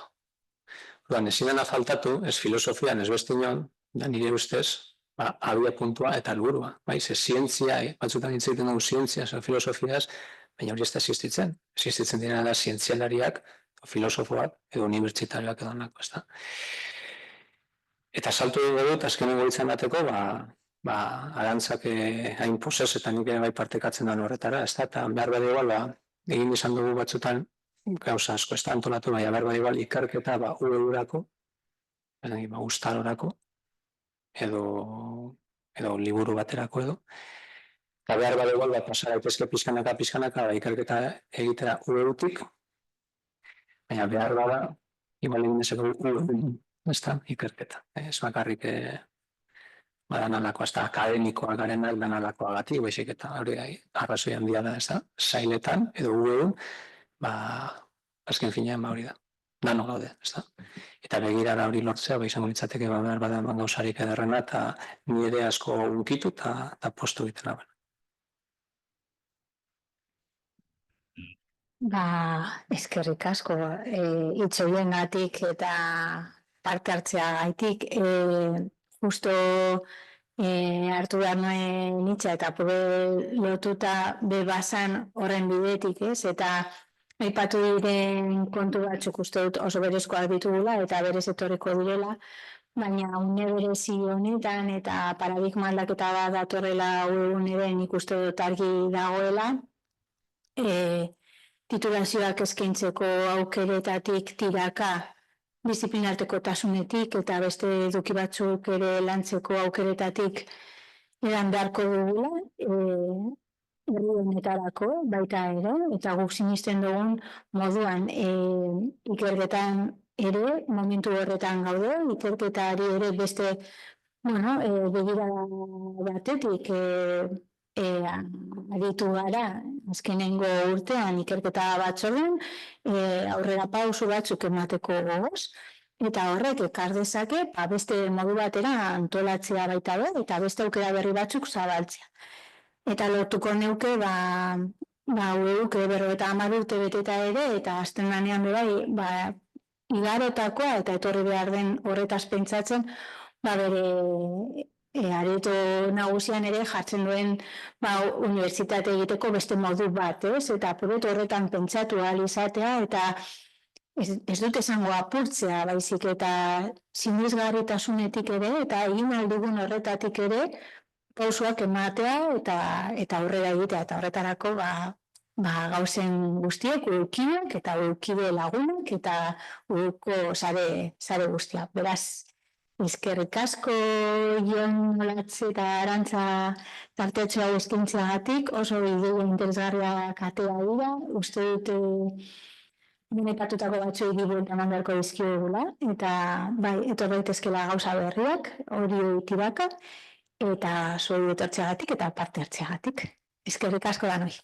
Orduan, ezin dena faltatu, ez filosofian, ez beste inon, da nire ustez, abia puntua eta helburua. Ze zientzia, batzutan hitz egiten dugu zientzia, filosofiaz, baina hori ez da existitzen dira da zientzialariak, filosofoak, edo unibertsitarioak edo nako, ez da. Eta saltu dugu dut, azkenengo hitza emateko, Arantzak hain posez eta nik ere bai partekatzen den horretara, ez da, eta behar bada igual, egin izan dugu batzutan, gauza asko ez da antolatu, baina behar bada igual ikerketa UE-urako, ustarorako, edo liburu baterako edo, eta behar bada igual, pasara daitezke pizkanaka, ikerketa egitera UE-utik, baina behar bada, igual egin dezeko ez da, ikerketa, ez bakarrik badan alako, ez da, akademikoak garenak dan alakoagatik, baizik eta hori arrazoi handia da, ez da, sailetan, edo UE-un, azken finean hori da, dano gaude, ez da. Eta begirara hori lortzea, izango litzateke behar bada gauzarik ederrena, eta nire asko unkitu eta postu egiten abena. Eskerrik asko, hitz horiengatik eta parte hartzea gaitik, justo hartu behar nuen hitza eta lotuta bebazan horren bidetik, ez? Eta aipatu diren kontu batzuk uste dut oso berezkoak ditugula eta berez etorriko direla, baina une berezi honetan eta paradigma aldaketa bat datorrela uneren ikuste dut argi dagoela, titulazioak eskaintzeko aukeretatik tiraka disiplinarteko tasunetik eta beste eduki batzuk ere lantzeko aukeretatik edan beharko dugula, herri honetarako baita ere, eta guk sinisten dugun moduan ikerketan ere, momentu horretan gaude, ikerketari ere beste begirada batetik aditu gara, azkenengo urtean ikerketa batzorden, aurrera pausu batzuk emateko gogoz, eta horrek ekar dezake beste modu batera antolatzea baita da, eta beste aukera berri batzuk zabaltzea. Eta lortuko neuke, ueuk 50 urte beteta ere, eta azten lanean bebai, igarotakoa eta etorri behar den horretaz pentsatzen, bere areto nagusian ere jartzen duen unibertsitate egiteko beste modu bat, ez? Eta proiektu horretan pentsatu ahal izatea, eta ez dut esango apurtzea, baizik eta sinesgarritasunetik ere, eta egin aldugun horretatik ere, pausoak ematea eta aurrera egitea, eta horretarako gauzen guztiek, ukideak eta ukide lagunak eta uko sare guztiak. Beraz, eskerrik asko Jon Olatz eta Arantza tartetxo hau eskaintzeagatik, oso bideo interesgarriak atea dira, uste dut benetatutako batzuei buelta eman beharko dizkiogula, eta etor daitezkela gauza berriak, hori tiraka, eta zuei etortzeagatik eta parte hartzeagatik. Eskerrik asko danoi.